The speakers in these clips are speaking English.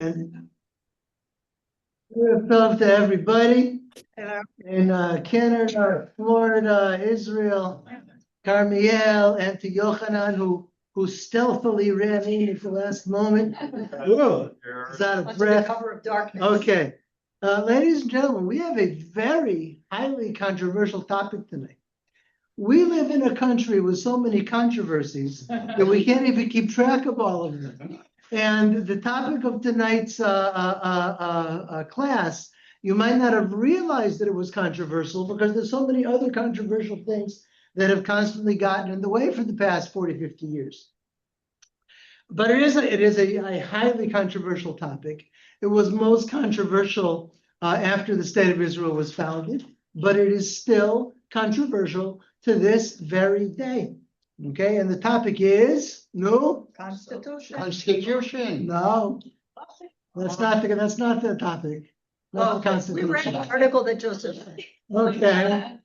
And welcome to everybody in Canada, Florida, Israel, Karmiel, and to Yochanan, who stealthily ran in at the last moment. Whoa, is that a breath? Cover of darkness. Okay, ladies and gentlemen, we have a very highly controversial topic tonight. We live in a country with so many controversies that we can't even keep track of all of them. And the topic of tonight's class, you might not have realized that it was controversial because there's so many other controversial things that have constantly gotten in the way for the past 40, 50 years. But it is a highly controversial topic. It was most controversial after the State of Israel was founded, but it is still controversial to this very day. Okay, and the topic is Constitution. Constitution. No, that's not the topic. Not the Constitution. We read the article that Joseph. Okay.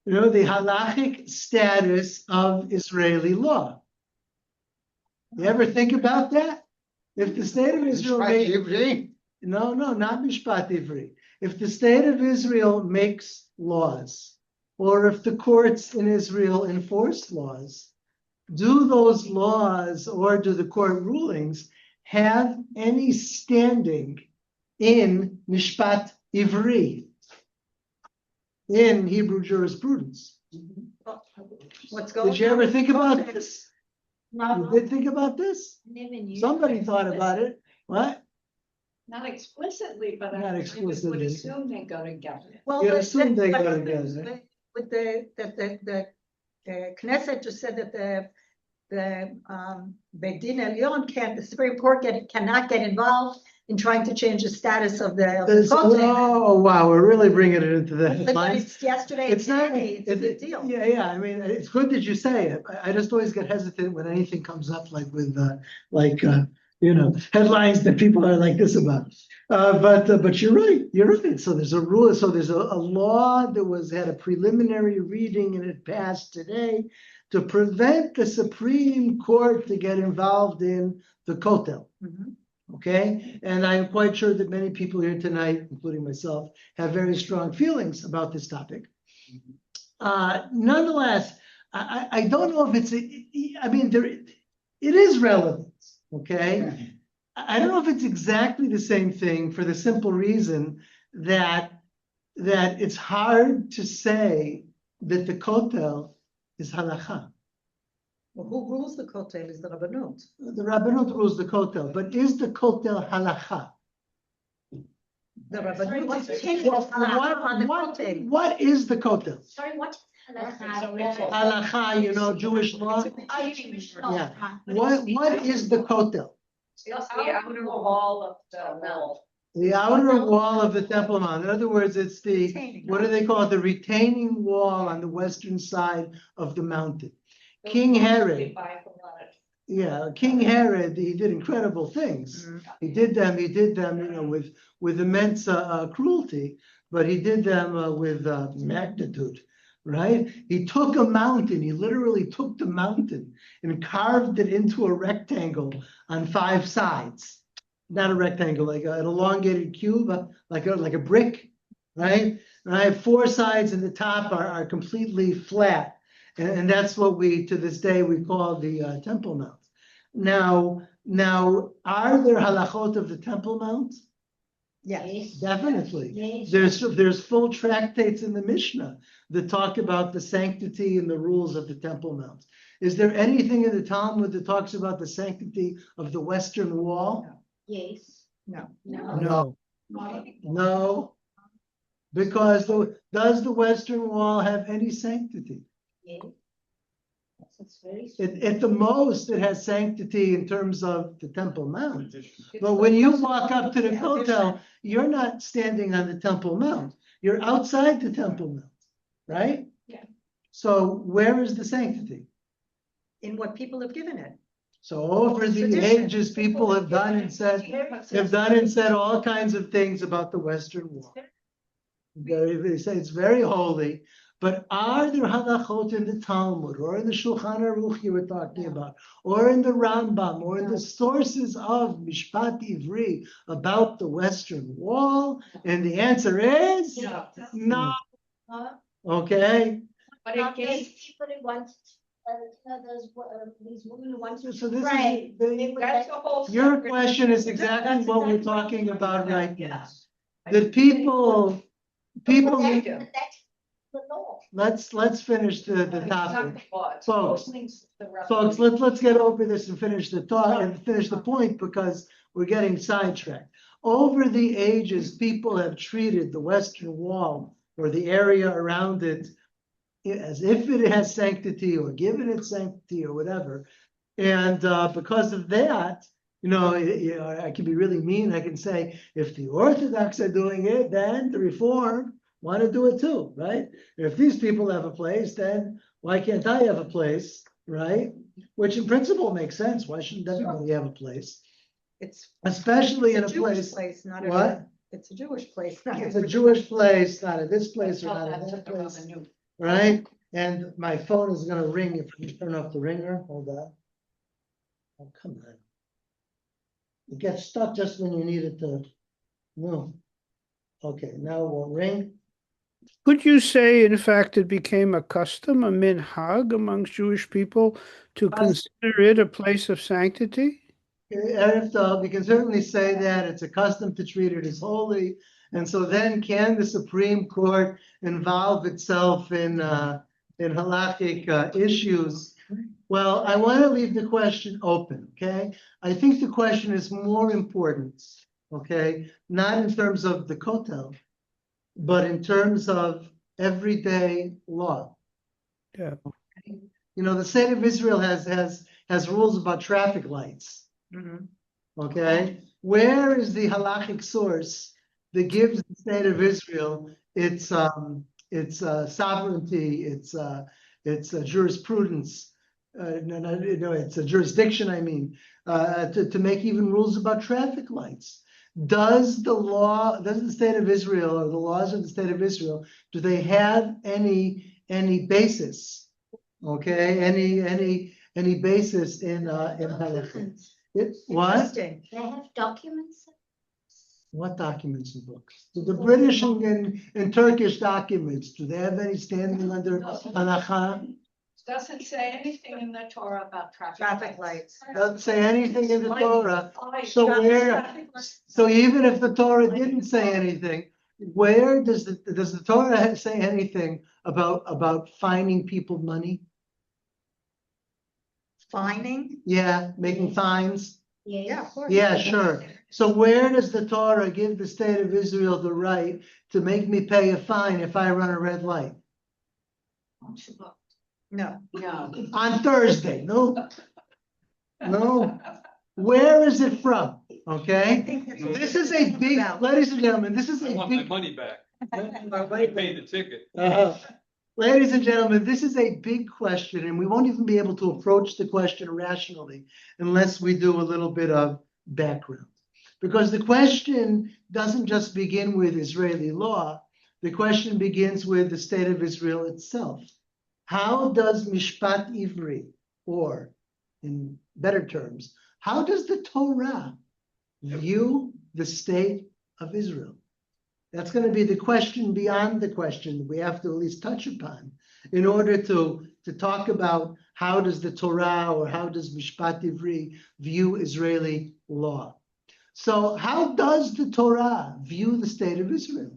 The Halakhic status of Israeli law. You ever think about that? If the State of Israel not Mishpat Ivri. If the State of Israel makes laws, or if the courts in Israel enforce laws, do those laws or do the court rulings have any standing in Mishpat Ivri, in Hebrew jurisprudence? What's going on? Did you ever think about this? You did think about this? Somebody thought about it. What? Not explicitly, but Not I explicitly. would assume they go together. Well, You the- assume they but go together. With the Knesset just said that the Beit Din Elyon the Supreme Court cannot get involved in trying to change the status of the Kotel. Oh, wow, we're really bringing it into the But headlines. it's yesterday, It's not, it's a big deal. yeah, I mean, it's good that you say it. I just always get hesitant when anything comes up like with, headlines that people are like this about. But you're right. So there's a rule, so there's a law that had a preliminary reading and it passed today to prevent the Supreme Court to get involved in the Kotel. Mhm. Okay, and I'm quite sure that many people here tonight, including myself, have very strong feelings about this topic. Nonetheless, I don't know if it is relevant. Okay, I don't know if it's exactly the same thing for the simple reason that it's hard to say that the Kotel is halakha. Well, who rules the Kotel is the Rabbanut. The Rabbanut rules the Kotel, but is the Kotel halakha? The Rabbanut is Sorry, taking halakha on the Kotel. What is the Kotel? Sorry, what? Halakha, Jewish law. Yeah. What is the Kotel? The outer wall of the mount. The outer wall of the Temple Mount. In other words, it's what do they call it? The retaining wall on the western side of the mountain. King Herod. King Herod, he did incredible things. Mhm. He did them, with immense cruelty, but he did them with magnitude, right? He took a mountain, he literally took the mountain and carved it into a rectangle on 5 sides. Not a rectangle, like an elongated cube, like a brick, right? Right, 4 sides and the top are completely flat. And that's what to this day, we call the Temple Mount. Now, are there halachot of the Temple Mount? Yes. Definitely. There's full tractates in the Mishnah that talk about the sanctity and the rules of the Temple Mount. Is there anything in the Talmud that talks about the sanctity of the Western Wall? Yes. No. No. Because does the Western Wall have any sanctity? At the most, it has sanctity in terms of the Temple Mount. But when you walk up to the Kotel, you're not standing on the Temple Mount. You're outside the Temple Mount, right? Yeah. So where is the sanctity? In what people have given it. So over the Tradition. ages, people have done and said all kinds of things about the Western Wall. They say it's very holy, But are there halachot in the Talmud or in the Shulchan Aruch you were talking about, or in the Rambam, or in the sources of Mishpat Ivri about the Western Wall? And the answer is no. Okay. But it gets, People who want, these women who want to So this pray. is that's the whole. your separate- question is exactly what we're talking about right now. Yes. The people. That's the law. Let's finish the It's topic. not the law, it's Folks, things the Folks, let's get over this and finish the thought and finish the point, because we're getting sidetracked. Over the ages, people have treated the Western Wall or the area around it as if it has sanctity or given it sanctity or whatever. And because of that, I can be really mean. I can say, if the Orthodox are doing it, then the Reform want to do it too, right? If these people have a place, then why can't I have a place, right? Which in principle makes sense. Why shouldn't everybody have a place? It's Especially in a a Jewish place. place, not What? a, it's a Jewish place, not It's a Jewish place, not a this place or Tell not a that that to the place, revenue. right? And my phone is gonna ring if you turn off the ringer. Hold on. Oh, come on. It gets stuck just when you need it to move. Okay, now it won't ring. Could you say, in fact, it became a custom, a minhag amongst Jewish people to consider it a place of sanctity? Erev, we can certainly say that it's a custom to treat it as holy. And so then can the Supreme Court involve itself in halakhic issues? Well, I want to leave the question open, okay? I think the question is more important, okay? Not in terms of the kotel, but in terms of everyday law. Yeah. The state of Israel has rules about traffic lights. Mhm. Okay, where is the halakhic source that gives the state of Israel its sovereignty, its jurisprudence? No, it's a jurisdiction. I mean, to make even rules about traffic lights. Does the state of Israel or the laws of the state of Israel, do they have any basis? Okay, any basis in halakha? What? Interesting. They have documents. What documents and books? Do the British and Turkish documents, do they have any standing under halakha? Doesn't say anything in the Torah about Traffic lights. Doesn't say anything in the Torah. So So even if the Torah didn't say anything, where does the Torah say anything about fining people money? Fining? Yeah, making fines. Yeah, of course. Yeah, sure. So where does the Torah give the state of Israel the right to make me pay a fine if I run a red light? No. No. On Thursday, no? No? Where is it from? I Okay? think that's what This we're is a talking big, about. ladies and gentlemen, this is I a want my big. money back. I paid the ticket. Ladies and gentlemen, this is a big question, and we won't even be able to approach the question rationally unless we do a little bit of background. Because the question doesn't just begin with Israeli law, the question begins with the state of Israel itself. How does Mishpat Ivri, or in better terms, how does the Torah view the state of Israel? That's going to be the question beyond the question that we have to at least touch upon in order to talk about how does the Torah or how does Mishpat Ivri view Israeli law. So how does the Torah view the state of Israel?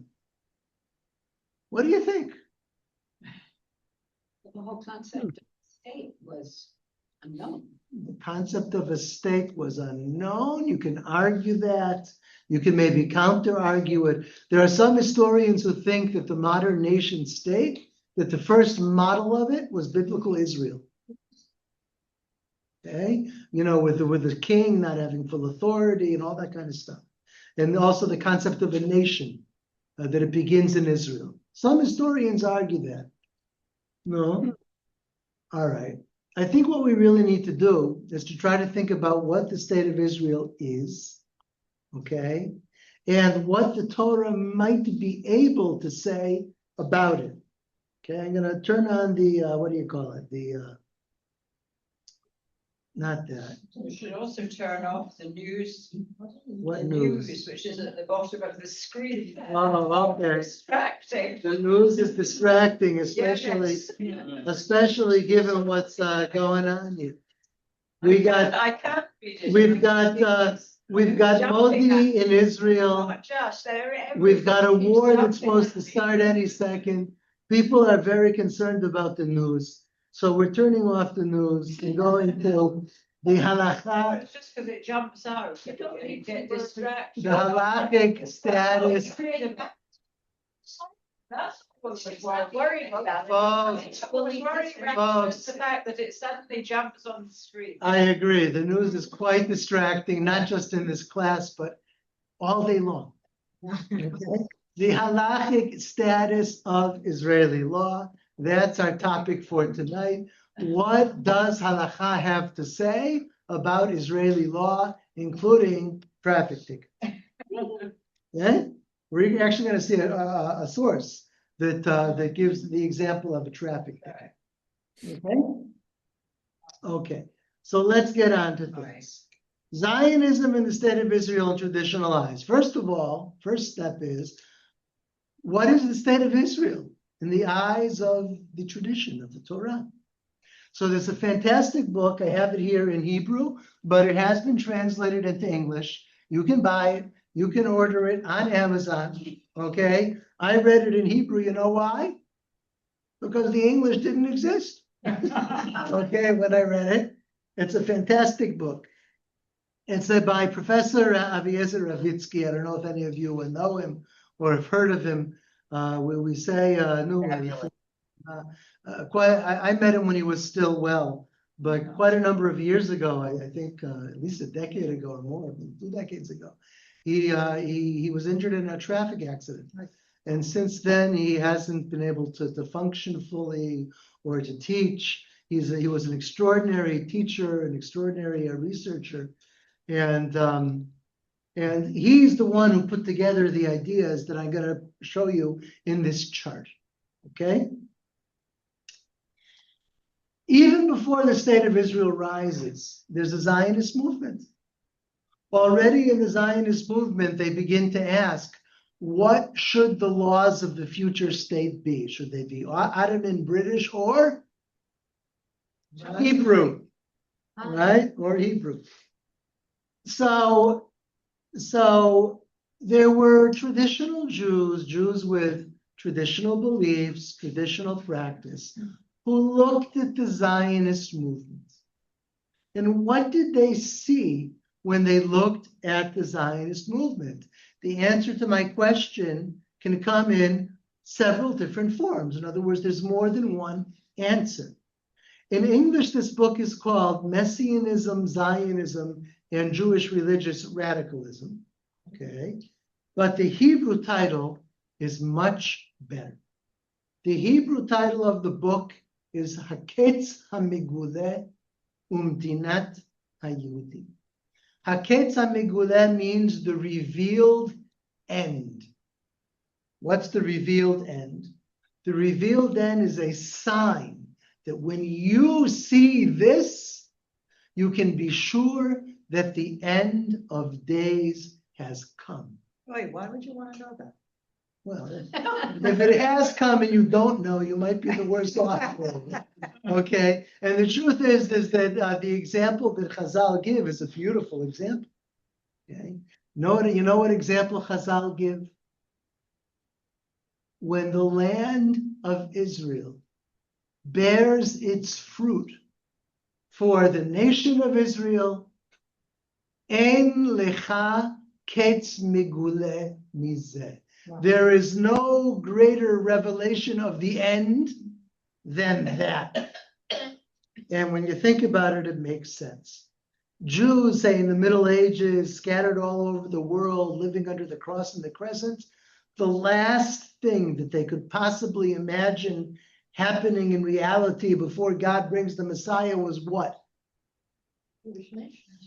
What do you think? The whole concept of state was unknown. The concept of a state was unknown. You can argue that. You can maybe counter-argue it. There are some historians who think that the modern nation state, that the first model of it was biblical Israel. Okay, with the king not having full authority and all that kind of stuff. And also the concept of a nation, that it begins in Israel. Some historians argue that. No? All right. I think what we really need to do is to try to think about what the state of Israel is, okay? And what the Torah might be able to say about it, Okay, I'm gonna turn on the, what do you call it? Not that. We should also turn off the news. What the news? Which is at the bottom of the screen. Oh, okay. Distracting. The news is distracting, especially, Yes. especially given what's going on here. We got, I can't read it. we've got Modi in Israel. Not just, We've got a war that's supposed to start any second. People are very concerned about the news. So we're turning off the news and going to the halakha, It's just because it jumps out. You get distracted. the halakhic status. That's what we're worried about. Folks, I was worried about folks. the fact that it suddenly jumps on the screen. I agree. The news is quite distracting, not just in this class, but all day long. Okay? The halakhic status of Israeli law. That's our topic for tonight. What does halakha have to say about Israeli law, including traffic tickets? Yeah? We're actually going to see a source that gives the example of a traffic ticket. Okay? Okay. So let's get on to things. Zionism in the state of Israel and traditional eyes. First of all, first step is, what is the state of Israel in the eyes of the tradition of the Torah? So there's a fantastic book. I have it here in Hebrew, but it has been translated into English. You can buy it. You can order it on Amazon. Okay. I read it in Hebrew. You know why? Because the English didn't exist. Okay, when I read it. It's a fantastic book. It's by Professor Aviezer Ravitsky. I don't know if any of you will know him or have heard of him. We say, I met him when he was still well, but quite a number of years ago, I think at least a decade ago or more, 2 decades ago, he was injured in a traffic accident. And since then, he hasn't been able to function fully or to teach. He was an extraordinary teacher, an extraordinary researcher. And he's the one who put together the ideas that I'm going to show you in this chart. Okay? Even before the state of Israel rises, there's a Zionist movement. Already in the Zionist movement, they begin to ask, what should the laws of the future state be? Should they be Ottoman, British, or Hebrew? Right? Or Hebrew. So there were traditional Jews with traditional beliefs, traditional practice, who looked at the Zionist movement. And what did they see when they looked at the Zionist movement? The answer to my question can come in several different forms. In other words, there's more than one answer. In English, this book is called Messianism, Zionism, and Jewish Religious Radicalism. Okay, but the Hebrew title is much better. The Hebrew title of the book is Haketz HaMeguleh Umdinat HaYehudi. Haketz HaMeguleh means the revealed end. What's the revealed end? The revealed end is a sign that when you see this, you can be sure that the end of days has come. Wait, why would you want to know that? Well, if it has come and you don't know, you might be the worst off. Okay, and the truth is that the example that Chazal give is a beautiful example. Okay, you know what example Chazal give? When the land of Israel bears its fruit for the nation of Israel, en lecha ketz meguleh mizeh. There is no greater revelation of the end than that. And when you think about it, it makes sense. Jews, say in the Middle Ages, scattered all over the world, living under the cross and the crescent, the last thing that they could possibly imagine happening in reality before God brings the Messiah was what?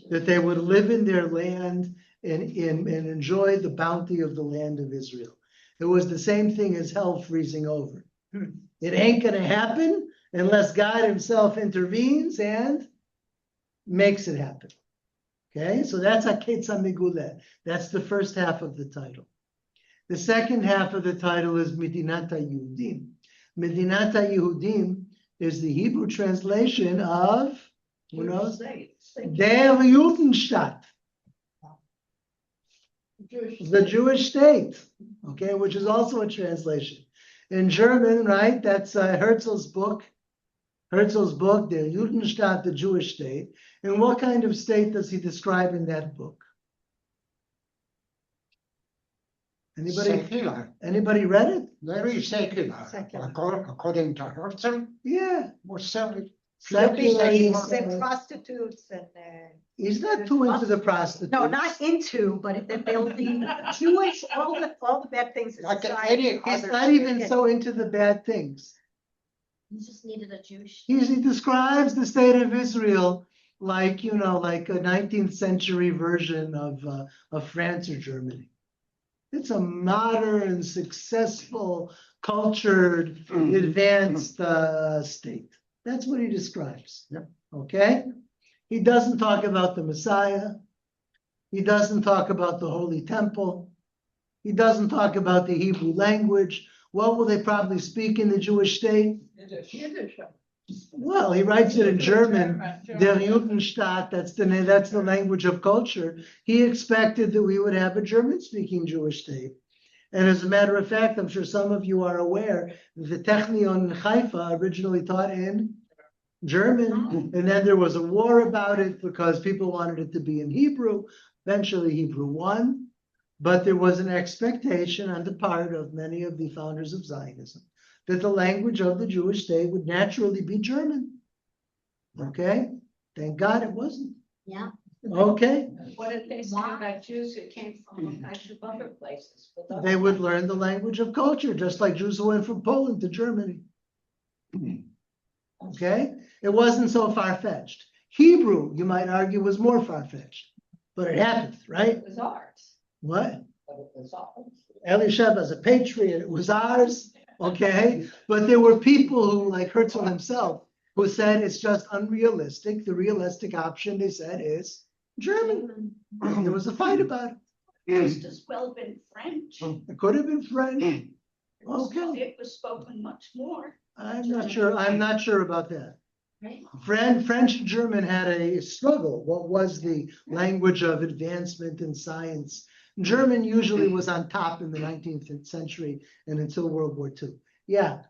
That they would live in their land and enjoy the bounty of the land of Israel. It was the same thing as hell freezing over. It ain't gonna happen unless God himself intervenes and makes it happen. Okay, so that's Haketza Meguleh. That's the first half of the title. The second half of the title is Medinat HaYehudim. Medinat HaYehudim is the Hebrew translation of, who knows? Der Judenstaat, the Jewish state, okay, which is also a translation. In German, right, that's Herzl's book, Der Judenstaat, the Jewish state. And what kind of state does he describe in that book? Anybody read it? Very secular. According to Herzl, Yeah. was secular. Say prostitutes and. He's not too into the prostitutes. No, not into, but that they'll be Jewish, all the bad things. in Like society. any He's other. not even so into the bad things. You just needed a Jewish. He describes the state of Israel like, like a 19th century version of France or Germany. It's a modern, successful, cultured, advanced state. That's what he describes. Yep. Okay? He doesn't talk about the Messiah. He doesn't talk about the Holy Temple. He doesn't talk about the Hebrew language. What will they probably speak in the Jewish state? Well, he writes it in German. Der Judenstaat, that's the language of culture. He expected that we would have a German-speaking Jewish state. And as a matter of fact, I'm sure some of you are aware, the Technion in Haifa originally taught in German, and then there was a war about it because people wanted it to be in Hebrew. Eventually, Hebrew won, but there was an expectation on the part of many of the founders of Zionism that the language of the Jewish state would naturally be German. Okay? Thank God it wasn't. Yeah. Okay? What did they say about Jews who came from a bunch of other places? They would learn the language of culture, just like Jews who went from Poland to Germany. Okay? It wasn't so far-fetched. Hebrew, you might argue, was more far-fetched, but it happened, right? It was ours, What? but it was ours. Eliashib as a patriot, it was ours, okay? But there were people who, like Herzl himself, who said it's just unrealistic. The realistic option, they said, is German. There was a fight about it. Just as well been French. It could have been French. Okay. It was spoken much more. I'm not sure about that. Right. French and German had a struggle. What was the language of advancement in science? German usually was on top in the 19th century and until World War II. Yeah.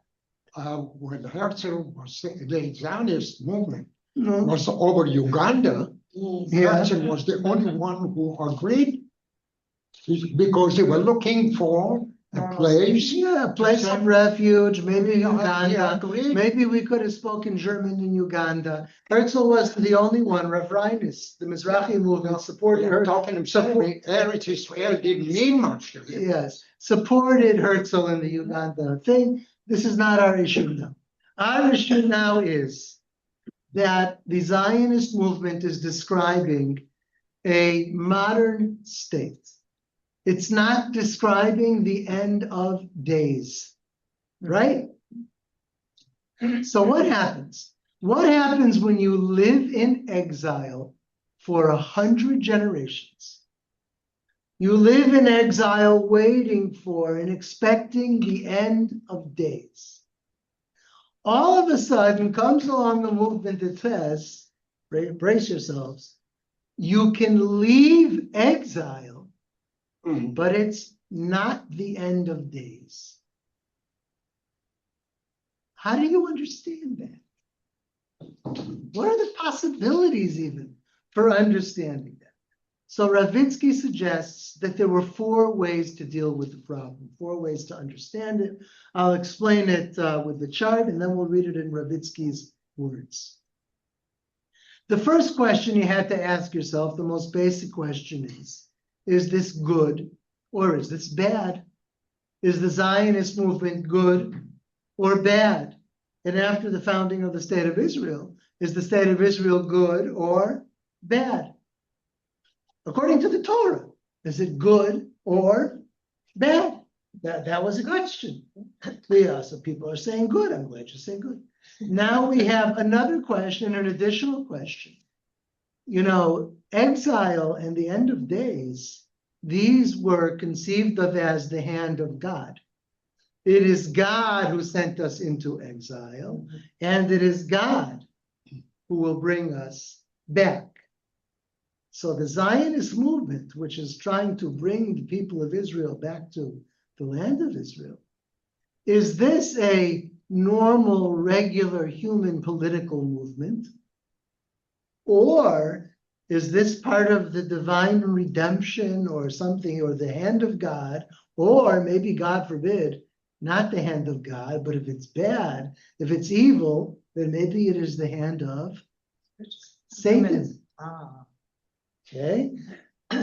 When Herzl was the Zionist movement No. was over Uganda, Yeah. Herzl was the only one who agreed because they were looking for a place. Yeah, a place of refuge, maybe He Uganda. agreed. Maybe we could have spoken German in Uganda. Herzl was the only one, Rav Reines, the Mizrahi movement supported They're Herzl. talking himself, Eretz Israel didn't mean much to him. Yes, supported Herzl in the Uganda thing. This is not our issue now. Our issue now is that the Zionist movement is describing a modern state. It's not describing the end of days, right? So what happens? What happens when you live in exile for 100 generations? You live in exile waiting for and expecting the end of days. All of a sudden comes along a movement that says, brace yourselves, you can leave exile, but it's not the end of days. How do you understand that? What are the possibilities even for understanding that? So Ravitsky suggests that there were 4 ways to deal with the problem, 4 ways to understand it. I'll explain it with the chart, and then we'll read it in Ravitsky's words. The first question you had to ask yourself, the most basic question is this good or is this bad? Is the Zionist movement good or bad? And after the founding of the State of Israel, is the State of Israel good or bad? According to the Torah, is it good or bad? That was a question. So people are saying good. I'm glad you say good. Now we have another question, an additional question. You know, exile and the end of days, these were conceived of as the hand of God. It is God who sent us into exile, and it is God who will bring us back. So the Zionist movement, which is trying to bring the people of Israel back to the land of Israel, is this a normal, regular human political movement? Or is this part of the divine redemption or something, or the hand of God, or maybe, God forbid, not the hand of God, but if it's bad, if it's evil, then maybe it is the hand of Satan. Okay,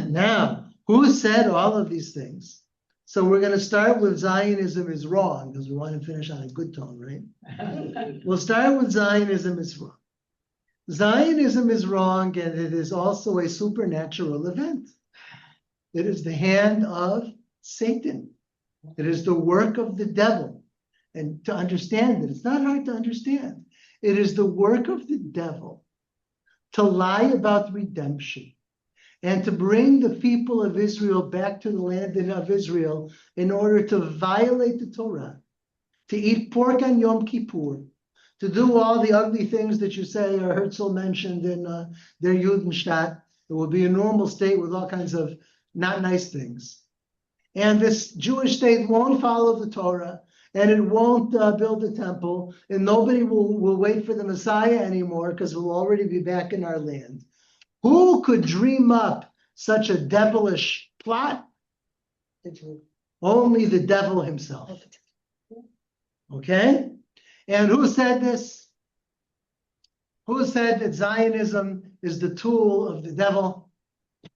now, who said all of these things? So we're going to start with Zionism is wrong, because we want to finish on a good tone, right? We'll start with Zionism is wrong. Zionism is wrong, and it is also a supernatural event. It is the hand of Satan. It is the work of the devil. And to understand it, it's not hard to understand. It is the work of the devil to lie about redemption and to bring the people of Israel back to the land of Israel in order to violate the Torah, to eat pork on Yom Kippur, to do all the ugly things that you say Herzl mentioned in their Judenstadt. It will be a normal state with all kinds of not nice things. And this Jewish state won't follow the Torah, and it won't build a temple, and nobody will wait for the Messiah anymore because we'll already be back in our land. Who could dream up such a devilish plot? Only the devil himself. Okay? And who said this? Who said that Zionism is the tool of the devil? I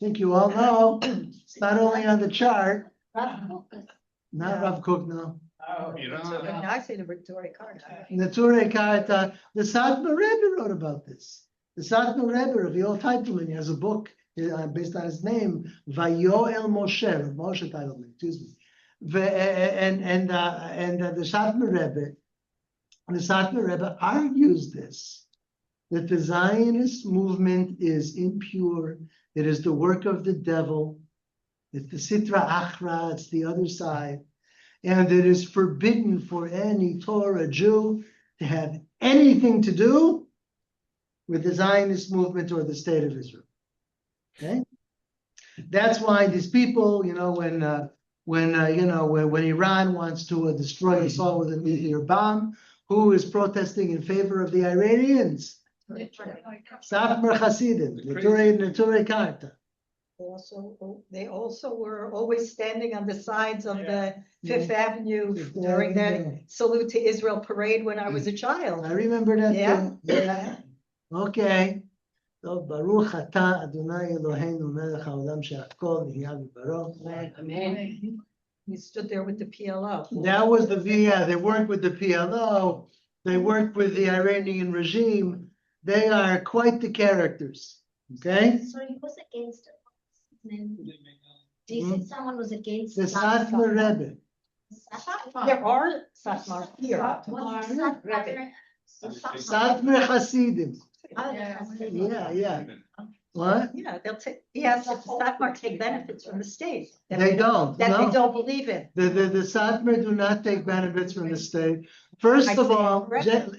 think you all know. It's not only on the chart. Not Rav Kook, no. I say the Victoria Carter. The Turei Karta, the Satmar Rebbe wrote about this. The Satmar Rebbe of the Old Titleman has a book based on his name, Vayoel Moshe, Moshe Titleman, excuse me. And the Satmar Rebbe argues this, that the Zionist movement is impure. It is the work of the devil. It's the Sitra Achra, it's the other side. And it is forbidden for any Torah Jew to have anything to do with the Zionist movement or the state of Israel. Okay? That's why these people, you know, when Iran wants to destroy us all with a nuclear bomb, who is protesting in favor of the Iranians? Satmar Hasidim, Neturei Karta. They also were always standing on the sides of the Fifth Avenue during the Salute to Israel parade when I was a child. I remember that. Yeah. Yeah. Okay. So Baruch Ata Adonai Eloheinu Melech Haolam She'akol Nihya V'Baro. Amen. We stood there with the PLO. That was the VIA. They worked with the PLO. They worked with the Iranian regime. They are quite the characters. Okay. So he was against it. Do you think someone was against The Satmar Rebbe. There are Satmar here. Satmar Hasidim. Yeah. Yeah. What? Yeah, they'll take, yes, Satmar take benefits from the state. They don't. That No. they don't believe in. The Satmar do not take benefits from the state. First of all,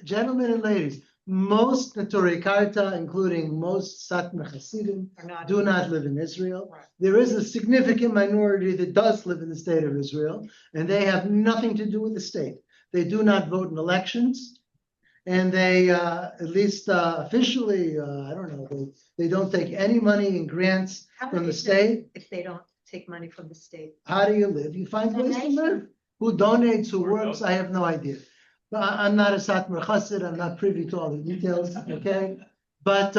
gentlemen and ladies, most Neturei Karta, including most Satmar Hasidim, Are not. do not live in Israel. Right. There is a significant minority that does live in the state of Israel, and they have nothing to do with the state. They do not vote in elections, and they, at least officially, I don't know, they don't take any money in grants How do from the they state. If they don't take money from the state. How do you live? You find ways to live. Who donates, who works, I have no idea. But I'm not a Satmar Chassid, I'm not privy to all the details, okay? But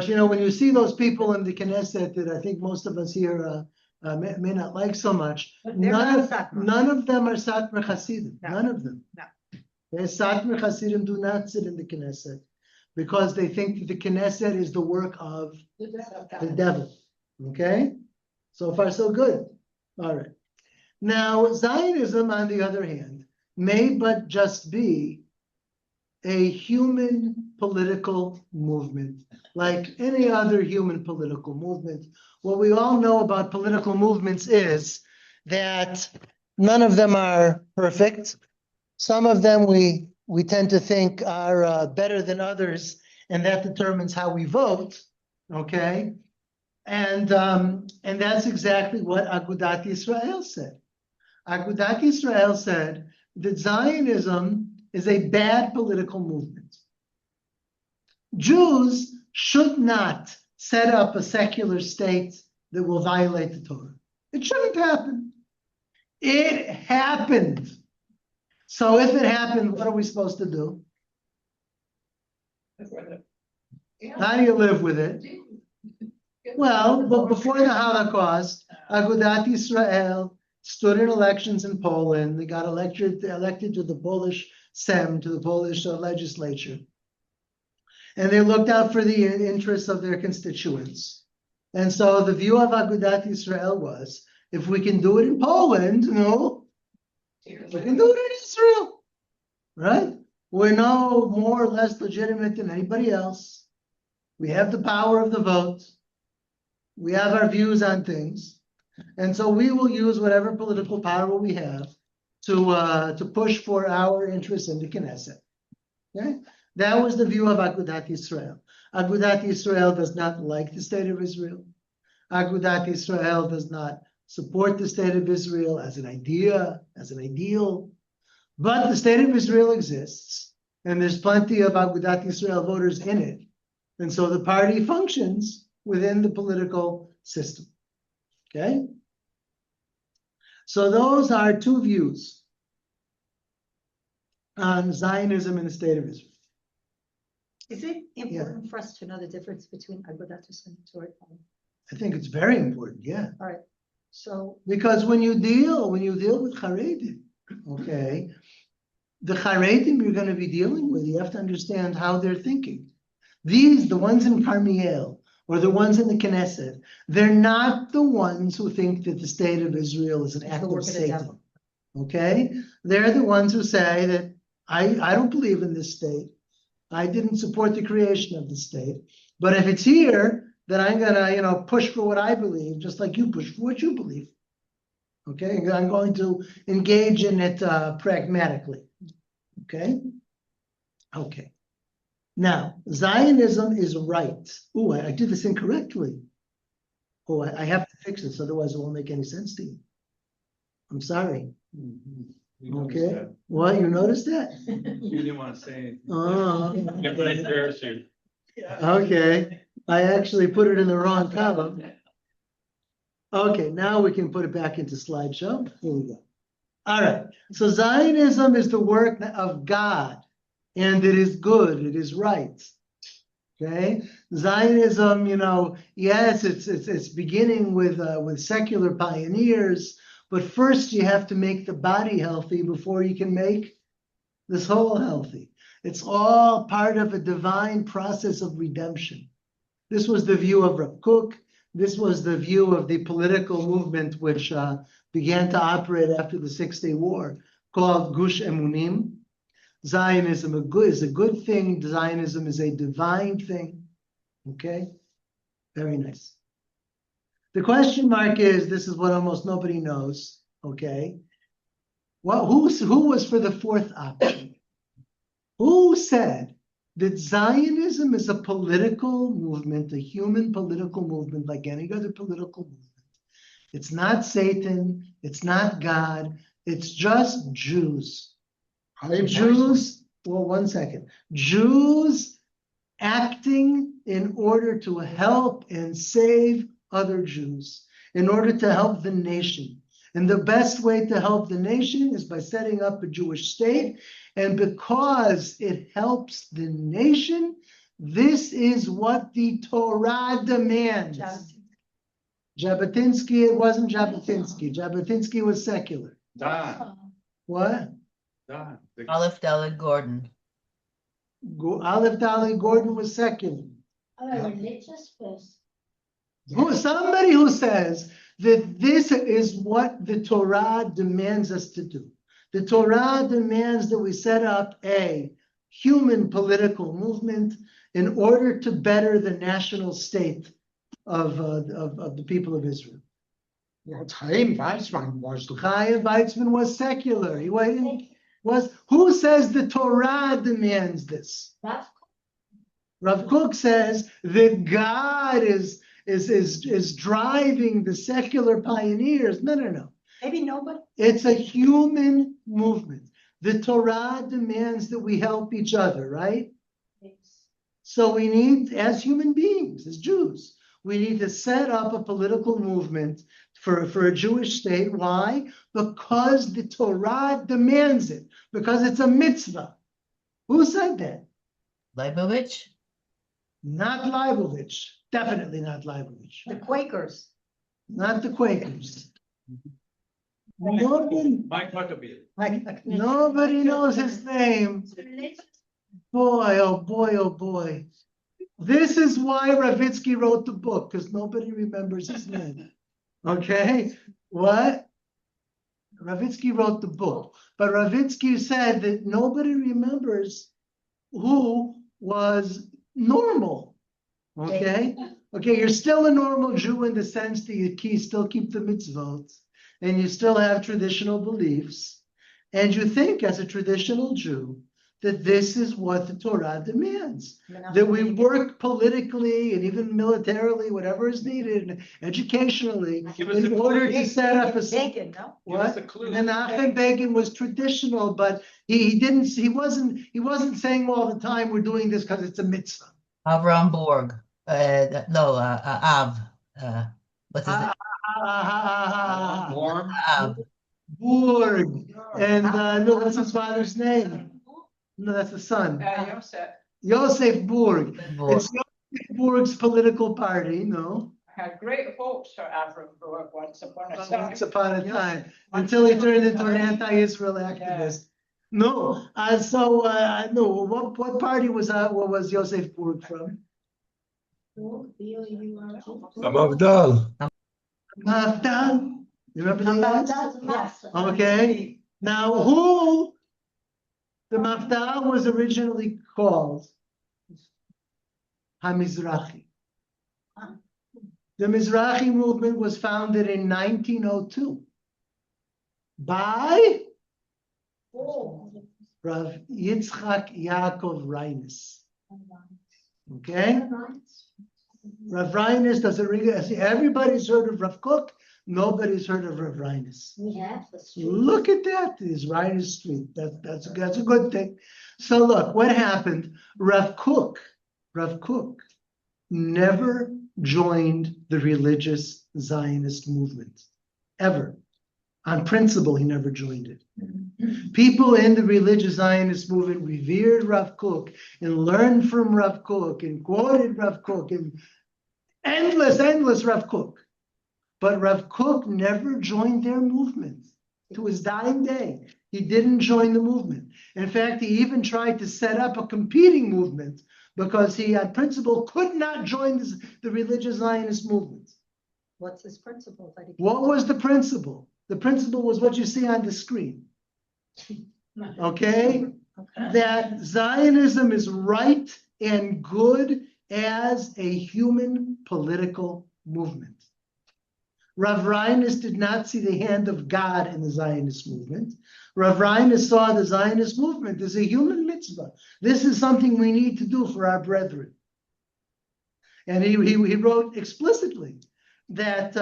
you know, when you see those people in the Knesset that I think most of us here may not like so much, They're not Satmar. none of them are Satmar Hasidim, No. none of them. No. The Satmar Hasidim do not sit in the Knesset because they think that the Knesset is the work of the devil, okay? So far, so good. All right. Now, Zionism, on the other hand, may but just be a human political movement, like any other human political movement. What we all know about political movements is that none of them are perfect. Some of them we tend to think are better than others, and that determines how we vote. Okay, and that's exactly what Agudat Yisrael said. Agudat Yisrael said that Zionism is a bad political movement. Jews should not set up a secular state that will violate the Torah. It shouldn't happen. It happened. So if it happened, what are we supposed to do? How do you live with it? Well, but before the Holocaust, Agudat Yisrael stood in elections in Poland. They got elected to the Polish Sejm, to the Polish legislature. And they looked out for the interests of their constituents. And so the view of Agudat Yisrael was, if we can do it in Poland, we can do it in Israel, right? We're no more or less legitimate than anybody else. We have the power of the vote. We have our views on things. And so we will use whatever political power we have to push for our interests in the Knesset. Okay? That was the view of Agudat Yisrael. Agudat Yisrael does not like the state of Israel. Agudat Yisrael does not support the state of Israel as an idea, as an ideal. But the state of Israel exists, and there's plenty of Agudat Yisrael voters in it. And so the party functions within the political system. Okay? So those are two views on Zionism and the state of Israel. Is it important for us to know the difference between Agudat Yisrael and Torah? I think it's very important, yeah. All right. So because when you deal with Haredim, okay, the Haredim you're going to be dealing with, you have to understand how they're thinking. The ones in Karmiel or the ones in the Knesset, they're not the ones who think that the state of Israel is an act of Satan. Okay, they're the ones who say that I don't believe in this state. I didn't support the creation of the state, but if it's here, then I'm gonna, push for what I believe, just like you push for what you believe. Okay, I'm going to engage in it pragmatically. Okay. Okay. Now, Zionism is right. Oh, I did this incorrectly. Oh, I have to fix this, otherwise it won't make any sense to you. I'm sorry. Okay. Well, you noticed that? You didn't want to say anything. Oh. Nice parachute. Okay. I actually put it in the wrong column. Okay, now we can put it back into slideshow. Here we go. All right. So Zionism is the work of God, and it is good. It is right. Okay. Zionism, yes, it's beginning with secular pioneers, but first you have to make the body healthy before you can make the soul healthy. It's all part of a divine process of redemption. This was the view of Rav Kook. This was the view of the political movement which began to operate after the 6-Day War, called Gush Emunim. Zionism is a good thing. Zionism is a divine thing. Okay? Very nice. The question mark is, this is what almost nobody knows. Okay? Well, who was for the fourth option? Who said that Zionism is a political movement, a human political movement like any other political movement? It's not Satan, it's not God, it's just Jews. Jews, well, 1 second. Jews acting in order to help and save other Jews, in order to help the nation. And the best way to help the nation is by setting up a Jewish state. And because it helps the nation, this is what the Torah demands. Jabotinsky, it wasn't Jabotinsky. Jabotinsky was secular. Don. What? Don. Aleph Dalet Gordon. Aleph Dalet Gordon was secular. Religious first. Somebody who says that this is what the Torah demands us to do. The Torah demands that we set up a human political movement in order to better the national state of the people of Israel. Well, Chaim Weizmann was the Chaim Weizmann was secular. Who says the Torah demands this? Rav Kook says that God is driving the secular pioneers. No. Maybe nobody. It's a human movement. The Torah demands that we help each other, right? So we need, as human beings, as Jews, we need to set up a political movement for a Jewish state. Why? Because the Torah demands it. Because it's a mitzvah. Who said that? Leibovich? Not Leibovich. Definitely not Leibovich. The Quakers. Not the Quakers. Nobody, Mike Huckabee. nobody knows his name. Boy, oh boy, oh boy. This is why Ravitsky wrote the book, because nobody remembers his name. Okay? What? Ravitsky wrote the book. But Ravitsky said that nobody remembers who was normal. Okay? Okay, you're still a normal Jew in the sense that you still keep the mitzvot, and you still have traditional beliefs, and you think as a traditional Jew that this is what the Torah demands. That we work politically and even militarily, whatever is needed, and educationally, Give us in a order clue. to set up a Begin, no? Give us what? a clue. Menachem Begin was traditional, but he wasn't saying all the time we're doing this because it's a mitzvah. Avram Borg. Av. What's his name? Warm. Av. Burg. And no, that's his father's name. No, that's the son. Yosef Burg. Borg. It's Yosef Burg's political party, no? Had great hopes for Avram Burg once upon a time. Once upon a time, until he turned into an anti-Israel activist. No, no. What party was Yosef Burg from? Mavdal. Mafdal. You remember that? Yes. Okay. Now, who the Mafdal was originally called? HaMizrahi. The Mizrahi movement was founded in 1902 by Rav Yitzchak Yaakov Reines. Okay? Rav Reines doesn't really, everybody's heard of Rav Kook, nobody's heard of Rav Reines. Look at that, is Reines Street. That's a good thing. So look, what happened? Rav Kook never joined the religious Zionist movement, ever. On principle, he never joined it. People in the religious Zionist movement revered Rav Kook and learned from Rav Kook and quoted Rav Kook and endless Rav Kook. But Rav Kook never joined their movement. To his dying day, he didn't join the movement. In fact, he even tried to set up a competing movement because he, on principle, could not join the religious Zionist movement. What's his principle? What was the principle? The principle was what you see on the screen. Okay? That Zionism is right and good as a human political movement. Rav Reines did not see the hand of God in the Zionist movement. Rav Reines saw the Zionist movement as a human mitzvah. This is something we need to do for our brethren. And he wrote explicitly that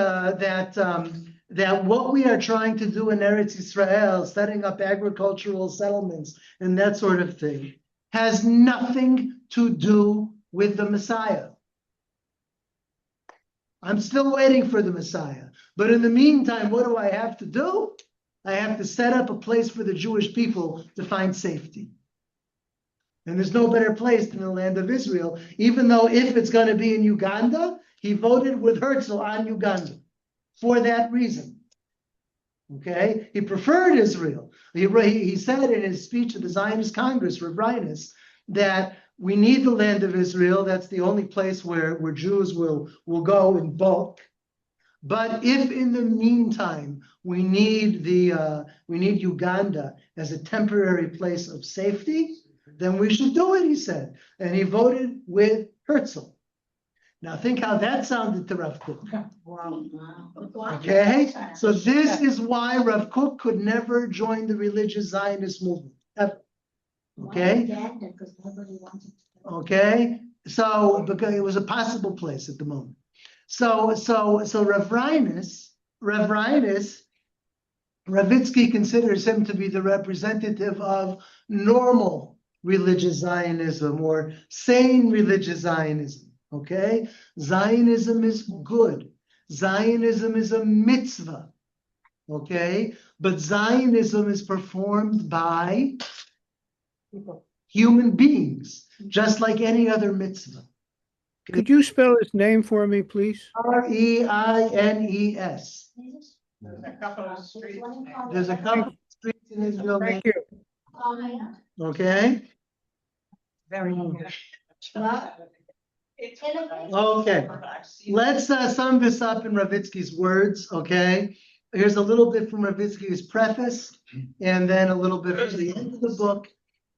what we are trying to do in Eretz Israel, setting up agricultural settlements and that sort of thing, has nothing to do with the Messiah. I'm still waiting for the Messiah. But in the meantime, what do I have to do? I have to set up a place for the Jewish people to find safety. And there's no better place than the land of Israel, even though if it's going to be in Uganda, he voted with Herzl on Uganda for that reason. Okay? He preferred Israel. He said in his speech at the Zionist Congress, Rav Reines, that we need the land of Israel. That's the only place where Jews will go in bulk. But if in the meantime we need Uganda as a temporary place of safety, then we should do it, he said. And he voted with Herzl. Now think how that sounded to Rav Kook. Okay, so this is why Rav Kook could never join the religious Zionist movement, ever. Okay? Because nobody wanted to. Okay, so because it was a possible place at the moment. So Rav Ravitsky considers him to be the representative of normal religious Zionism or sane religious Zionism. Okay, Zionism is good. Zionism is a mitzvah. Okay, but Zionism is performed by human beings, just like any other mitzvah. Could you spell his name for me, please? Reines. There's a couple of streets. There's a couple of streets in Israel. Thank you. Okay. Very good. Okay. Let's sum this up in Ravitsky's words. Okay. Here's a little bit from Ravitsky's preface, and then a little bit from the end of the book.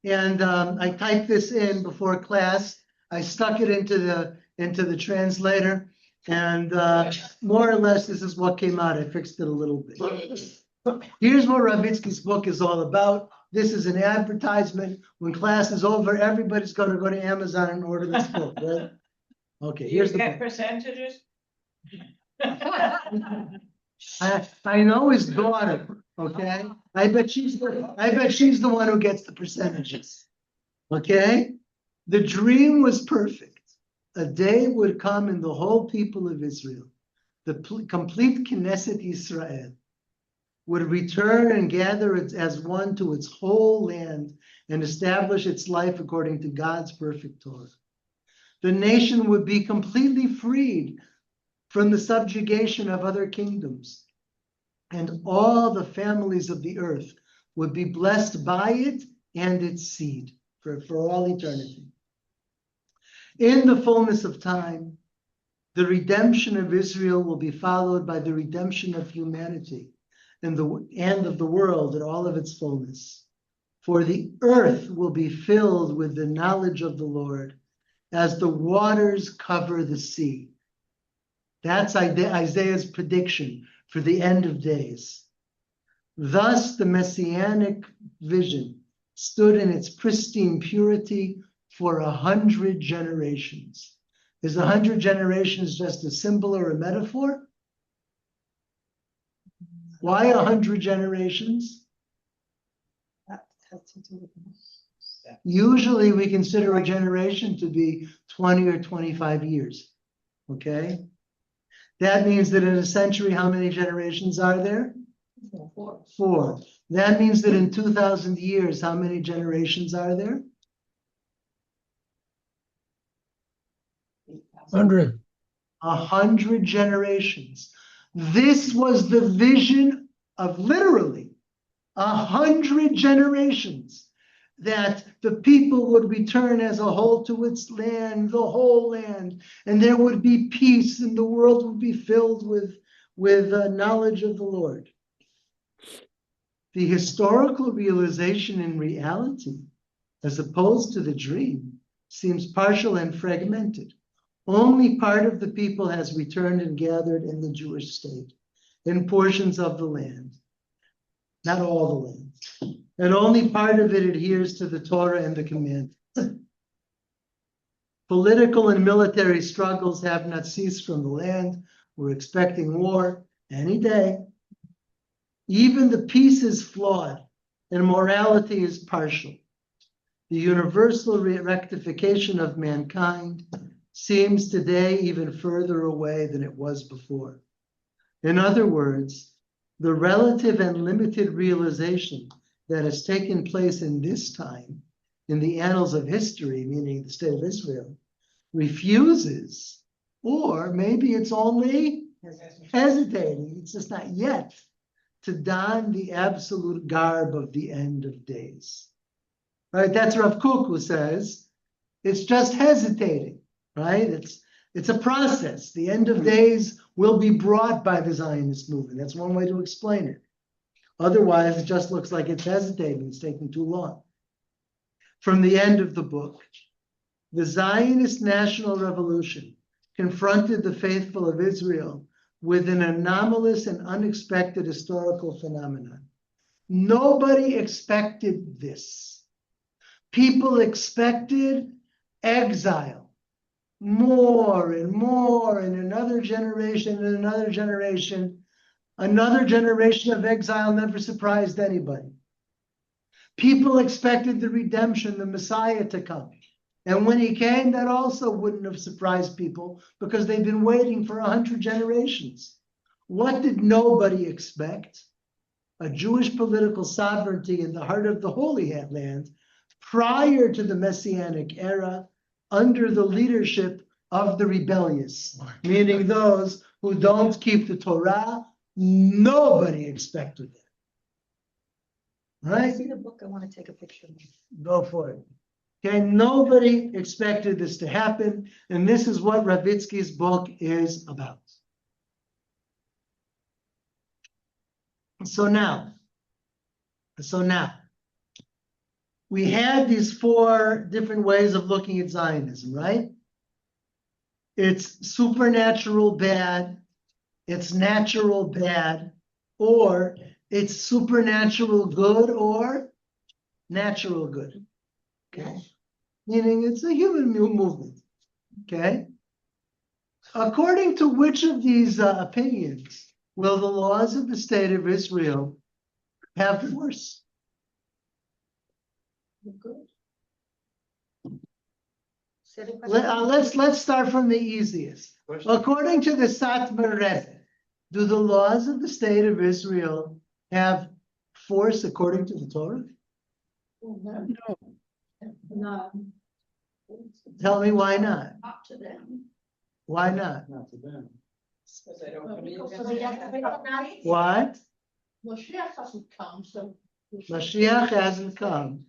And I typed this in before class. I stuck it into the translator, and more or less this is what came out. I fixed it a little bit. Here's what Ravitsky's book is all about. This is an advertisement. When class is over, everybody's going to go to Amazon and order this book, right? Okay, here's the book. Percentages? I know his daughter, okay? I bet she's the one who gets the percentages. Okay? The dream was perfect. A day would come in the whole people of Israel, the complete Knesset Israel, would return and gather it as one to its whole land and establish its life according to God's perfect Torah. The nation would be completely freed from the subjugation of other kingdoms, and all the families of the earth would be blessed by it and its seed for all eternity. In the fullness of time, the redemption of Israel will be followed by the redemption of humanity and of the world in all of its fullness. For the earth will be filled with the knowledge of the Lord as the waters cover the sea. That's Isaiah's prediction for the end of days. Thus, the messianic vision stood in its pristine purity for 100 generations. Is 100 generations just a symbol or a metaphor? Why 100 generations? Usually we consider a generation to be 20 or 25 years. Okay? That means that in a century, how many generations are there? Four. That means that in 2,000 years, how many generations are there? 100. 100 generations. This was the vision of literally 100 generations, that the people would return as a whole to its land, the whole land, and there would be peace, and the world would be filled with knowledge of the Lord. The historical realization in reality, as opposed to the dream, seems partial and fragmented. Only part of the people has returned and gathered in the Jewish state, in portions of the land, not all the land. And only part of it adheres to the Torah and the commandments. Political and military struggles have not ceased from the land. We're expecting war any day. Even the peace is flawed and morality is partial. The universal rectification of mankind seems today even further away than it was before. In other words, the relative and limited realization that has taken place in this time, in the annals of history, meaning the state of Israel, refuses, or maybe it's only hesitating, it's just not yet, to don the absolute garb of the end of days. Right? That's Rav Kook who says, it's just hesitating, right? It's a process. The end of days will be brought by the Zionist movement. That's one way to explain it. Otherwise, it just looks like it's hesitating, it's taking too long. From the end of the book, the Zionist national revolution confronted the faithful of Israel with an anomalous and unexpected historical phenomenon. Nobody expected this. People expected exile, more and more, in another generation and another generation. Another generation of exile never surprised anybody. People expected the redemption, the Messiah to come. And when he came, that also wouldn't have surprised people because they've been waiting for 100 generations. What did nobody expect? A Jewish political sovereignty in the heart of the Holy Land prior to the Messianic era under the leadership of the rebellious, meaning those who don't keep the Torah. Nobody expected it. I Right? see the book, I want to take a picture. Go for it. Okay, nobody expected this to happen, and this is what Ravitsky's book is about. So now, we had these 4 different ways of looking at Zionism, right? It's supernatural bad, it's natural bad, or it's supernatural good or natural good. Okay, meaning it's a human movement. Okay, according to which of these opinions will the laws of the state of Israel have force? Let's start from the easiest. According to the Satmar Rebbe, do the laws of the state of Israel have force according to the Torah? No. No. Tell me why not? Up to them. Why not? Not to them. Because I don't believe Because in they it. have to recognize. What? Moshiach hasn't come, so. Mashiach hasn't come.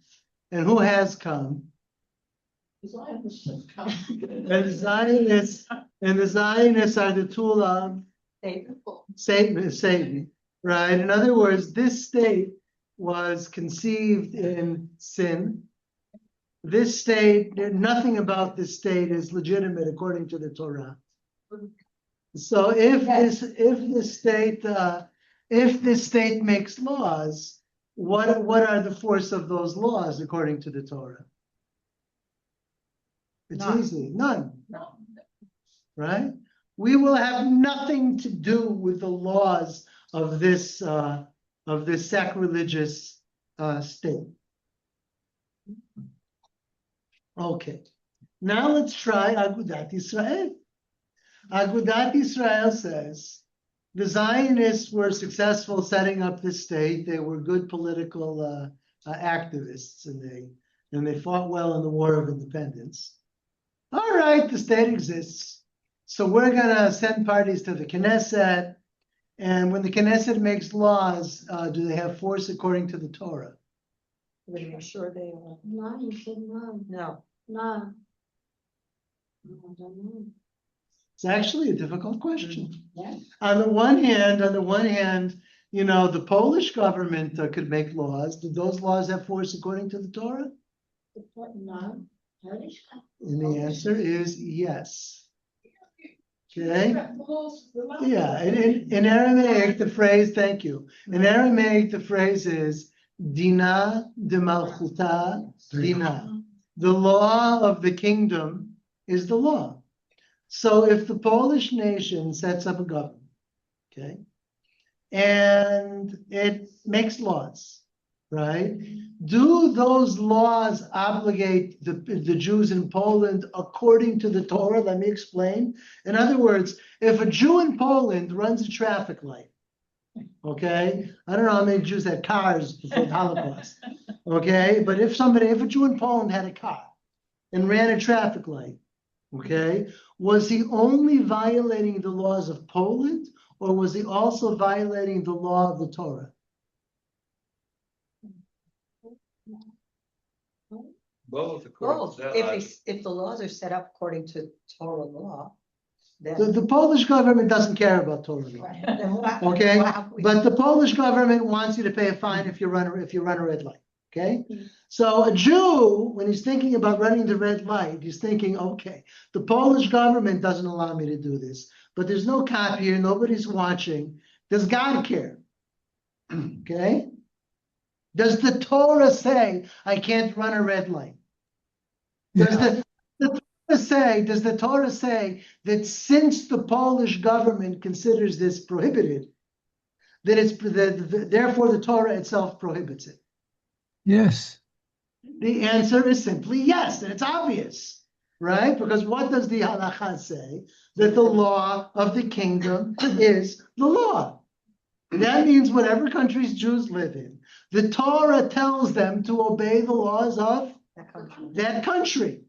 And who has come? Zionists have come. And the Zionists are the tool of Satan, right? In other words, this state was conceived in sin. This state, nothing about this state is legitimate according to the Torah. So if this state makes laws, what are the force of those laws according to the Torah? It's easy, none. No. Right? We will have nothing to do with the laws of this sacrilegious state. Okay. Now let's try Agudat Israel. Agudat Israel says the Zionists were successful setting up this state. They were good political activists, and they fought well in the War of Independence. All right, the state exists. So we're gonna send parties to the Knesset, and when the Knesset makes laws, do they have force according to the Torah? I'm sure they are. No, you said no. No. No. I don't know. It's actually a difficult question. Yeah. On the one hand, you know, the Polish government could make laws. Do those laws have force according to the Torah? No. And the answer is yes. Okay. Yeah, in Aramaic, the phrase, thank you. In Aramaic, the phrase is Dina de Malchuta Dina. The law of the kingdom is the law. So if the Polish nation sets up a government, okay, and it makes laws, right? Do those laws obligate the Jews in Poland according to the Torah? Let me explain. In other words, if a Jew in Poland runs a traffic light, okay, I don't know how many Jews had cars before the Holocaust, okay, but if a Jew in Poland had a car and ran a traffic light, okay, was he only violating the laws of Poland, or was he also violating the law of the Torah? Both, according Both, to that if logic. the laws are set up according to Torah law, The Polish government doesn't care about Torah law. Okay, but the Polish government wants you to pay a fine if you run a red light. Okay, so a Jew, when he's thinking about running the red light, he's thinking, okay, the Polish government doesn't allow me to do this, but there's no cop here, nobody's watching. Does God care? Okay, does the Torah say I can't run a red light? Does the Torah say that since the Polish government considers this prohibited, that therefore the Torah itself prohibits it? Yes. The answer is simply yes, and it's obvious, right? Because what does the halakha say? That the law of the kingdom is the law. That means whatever countries Jews live in, the Torah tells them to obey the laws of that country.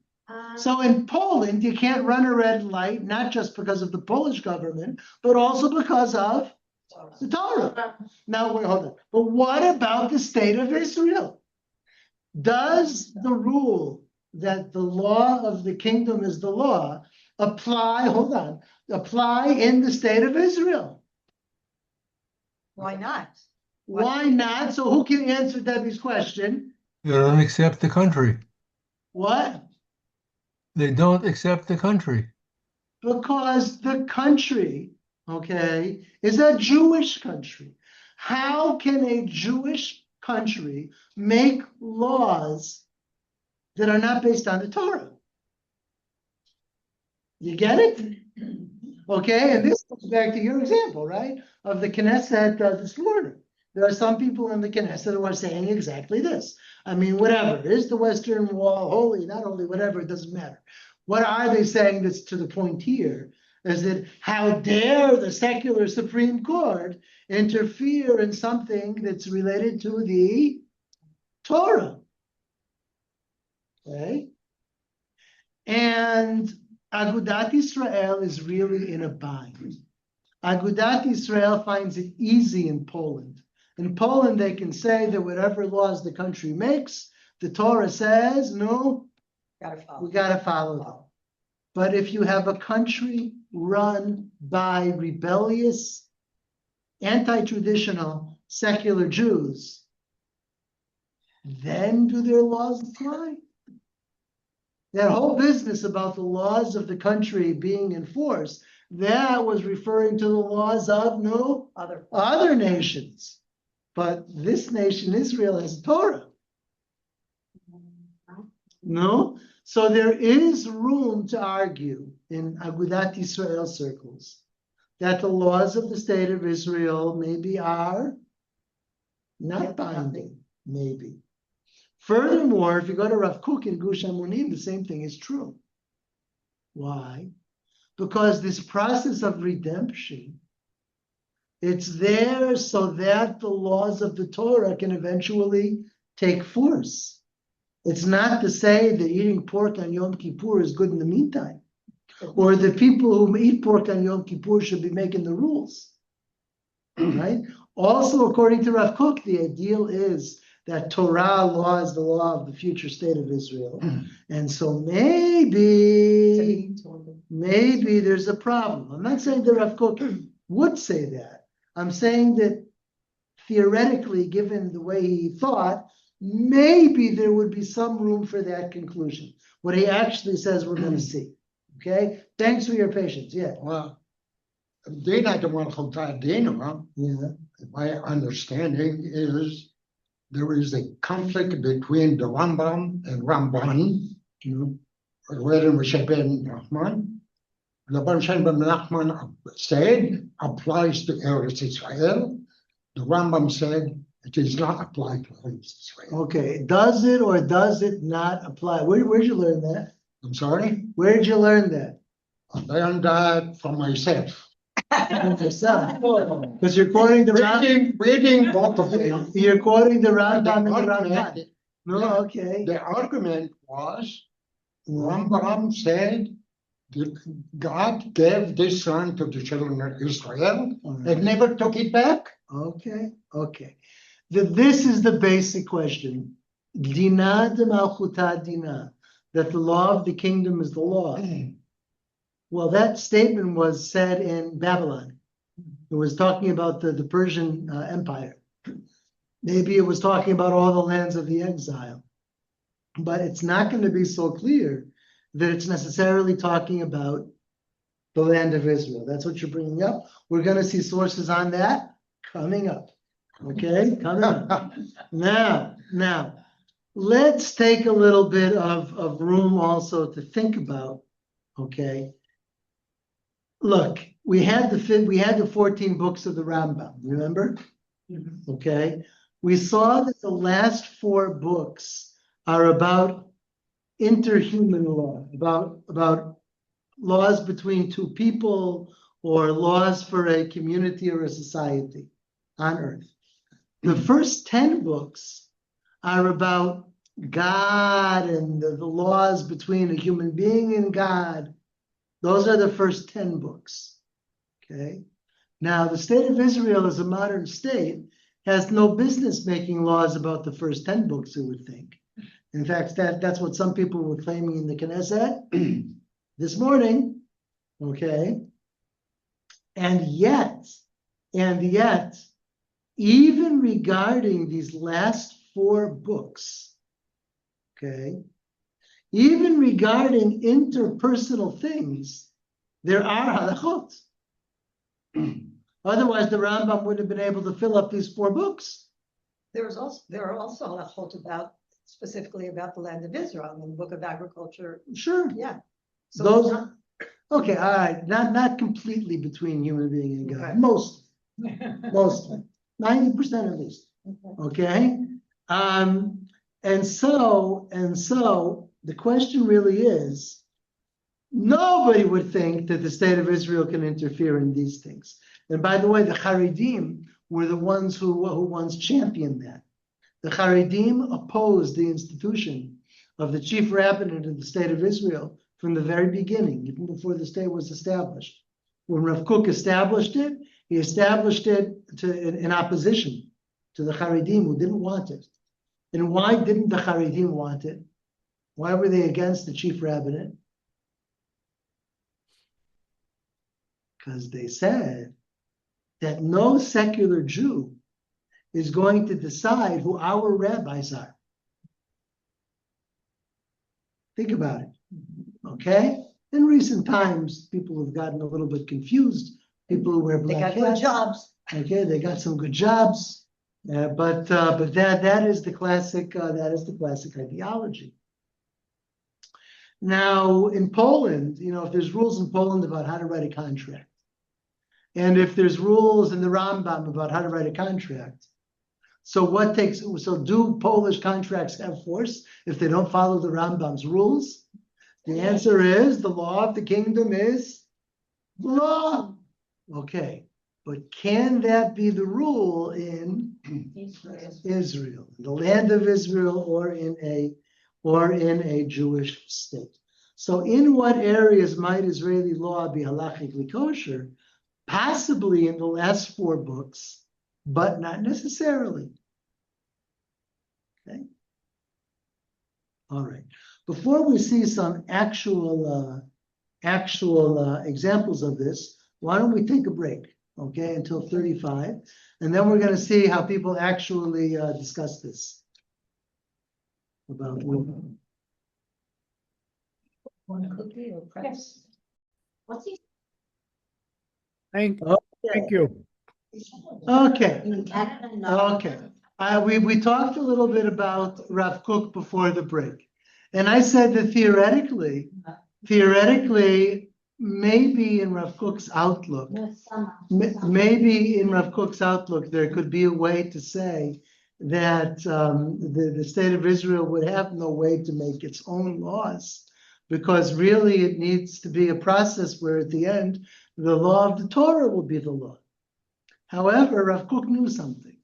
So in Poland, you can't run a red light, not just because of the Polish government, but also because of the Torah. Now, wait, hold on. But what about the state of Israel? Does the rule that the law of the kingdom is the law apply in the state of Israel? Why not? Why not? So who can answer Debbie's question? They don't accept the country. What? They don't accept the country. Because the country, okay, is a Jewish country. How can a Jewish country make laws that are not based on the Torah? You get it? Okay, and this goes back to your example, right? Of the Knesset this morning. There are some people in the Knesset who are saying exactly this. I mean, whatever. Is the Western Wall holy? Not holy, whatever, it doesn't matter. What are they saying that's to the point here? Is that how dare the secular Supreme Court interfere in something that's related to the Torah? Okay? And Agudat Israel is really in a bind. Agudat Israel finds it easy in Poland. In Poland, they can say that whatever laws the country makes, the Torah says, no, we gotta follow them. But if you have a country run by rebellious, anti-traditional, secular Jews, then do their laws apply? That whole business about the laws of the country being enforced, that was referring to the laws of no other nations. But this nation, Israel, has Torah. No? So there is room to argue in Agudat Israel circles that the laws of the state of Israel maybe are not binding, maybe. Furthermore, if you go to Rav Kook in Gush Amunim, the same thing is true. Why? Because this process of redemption, it's there so that the laws of the Torah can eventually take force. It's not to say that eating pork on Yom Kippur is good in the meantime, or the people who eat pork on Yom Kippur should be making the rules, right? Also, according to Rav Kook, the ideal is that Torah law is the law of the future state of Israel. And so maybe there's a problem. I'm not saying that Rav Kook would say that. I'm saying that theoretically, given the way he thought, maybe there would be some room for that conclusion. What he actually says, we're going to see. Okay? Thanks for your patience. Yeah. Well, my understanding is there is a conflict between the Rambam and Ramban, where Moshe ben Nachman. The Moshe ben Nachman said applies to Eretz Israel. The Rambam said it is not applied to Eretz Israel. Okay, does it or does it not apply? Where'd you learn that? I'm sorry? Where did you learn that? I learned that from myself. Because you're quoting the reading both of them. You're quoting the Rambam and the Ramban. No, okay. The argument was Rambam said that God gave this land to the children of Israel and never took it back. Okay. This is the basic question. Dina de malchuta dina, that the law of the kingdom is the law. Well, that statement was said in Babylon. It was talking about the Persian Empire. Maybe it was talking about all the lands of the exile. But it's not going to be so clear that it's necessarily talking about the land of Israel. That's what you're bringing up. We're going to see sources on that coming up. Okay, coming up. Now, let's take a little bit of room also to think about. Okay, look, we had the 14 books of the Rambam. Remember? Okay, we saw that the last 4 books are about interhuman law, about laws between 2 people or laws for a community or a society on earth. The first 10 books are about God and the laws between a human being and God. Those are the first 10 books. Okay. Now, the state of Israel as a modern state has no business making laws about the first 10 books, you would think. In fact, that's what some people were claiming in the Knesset this morning. Okay. And yet, even regarding these last 4 books, okay, even regarding interpersonal things, there are halachot. Otherwise, the Rambam wouldn't have been able to fill up these 4 books. There are also halachot specifically about the land of Israel in the Book of Agriculture. Sure. Yeah. So Those it's not- okay, all right, not completely between human being and God, Okay. mostly, 90% at least. Okay, and so the question really is, nobody would think that the state of Israel can interfere in these things. And by the way, the Haredim were the ones who once championed that. The Haredim opposed the institution of the chief rabbinate of the state of Israel from the very beginning, even before the state was established. When Rav Kook established it, he established it in opposition to the Haredim who didn't want it. And why didn't the Haredim want it? Why were they against the chief rabbinate? Because they said that no secular Jew is going to decide who our rabbis are. Think about it, okay? In recent times, people have gotten a little bit confused. People who wear They black got good hats. jobs. Okay, they got some good jobs, but that is the classic ideology. Now in Poland, if there's rules in Poland about how to write a contract, and if there's rules in the Rambam about how to write a contract, so do Polish contracts have force if they don't follow the Rambam's rules? The answer is the law of the kingdom is law. Okay. But can that be the rule in Israel, the land of Israel, or in a Jewish state? So in what areas might Israeli law be halachically kosher? Possibly in the last 4 books, but not necessarily. Okay. All right. Before we see some actual examples of this, why don't we take a break? Okay, until 35, and then we're going to see how people actually discuss this. About One cookie or press? What's he? Thank you. Okay. No. Okay. We talked a little bit about Rav Kook before the break, and I said that theoretically, maybe in Rav Kook's outlook, there could be a way to say that the state of Israel would have no way to make its own laws, because really it needs to be a process where at the end, the law of the Torah will be the law. However, Rav Kook knew something.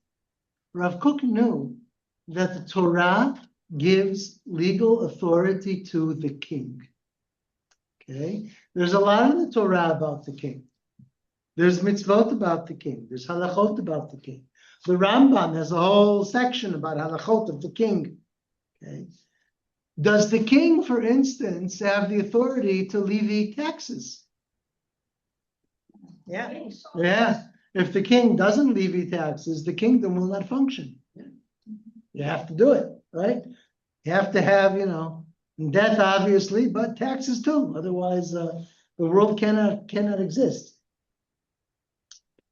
Rav Kook knew that the Torah gives legal authority to the king. Okay, there's a lot in the Torah about the king. There's mitzvot about the king. There's halachot about the king. The Rambam has a whole section about halachot of the king. Okay, does the king, for instance, have the authority to levy taxes? Yeah. Yeah, if the king doesn't levy taxes, the kingdom will not function. You have to do it, right? You have to have, death obviously, but taxes too. Otherwise, the world cannot exist.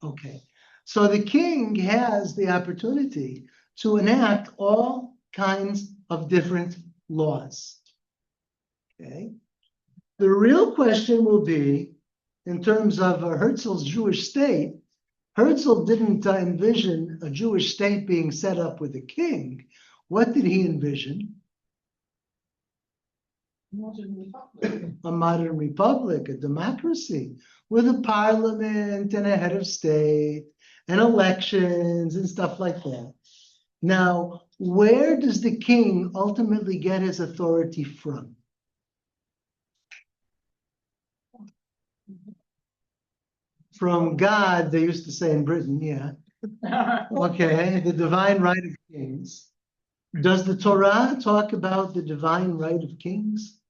Okay, so the king has the opportunity to enact all kinds of different laws. Okay, the real question will be, in terms of Herzl's Jewish state, Herzl didn't envision a Jewish state being set up with a king. What did he envision? A modern republic, a democracy, with a parliament and a head of state and elections and stuff like that. Now, where does the king ultimately get his authority from? From God, they used to say in Britain, yeah. Okay, the divine right of kings. Does the Torah talk about the divine right of kings?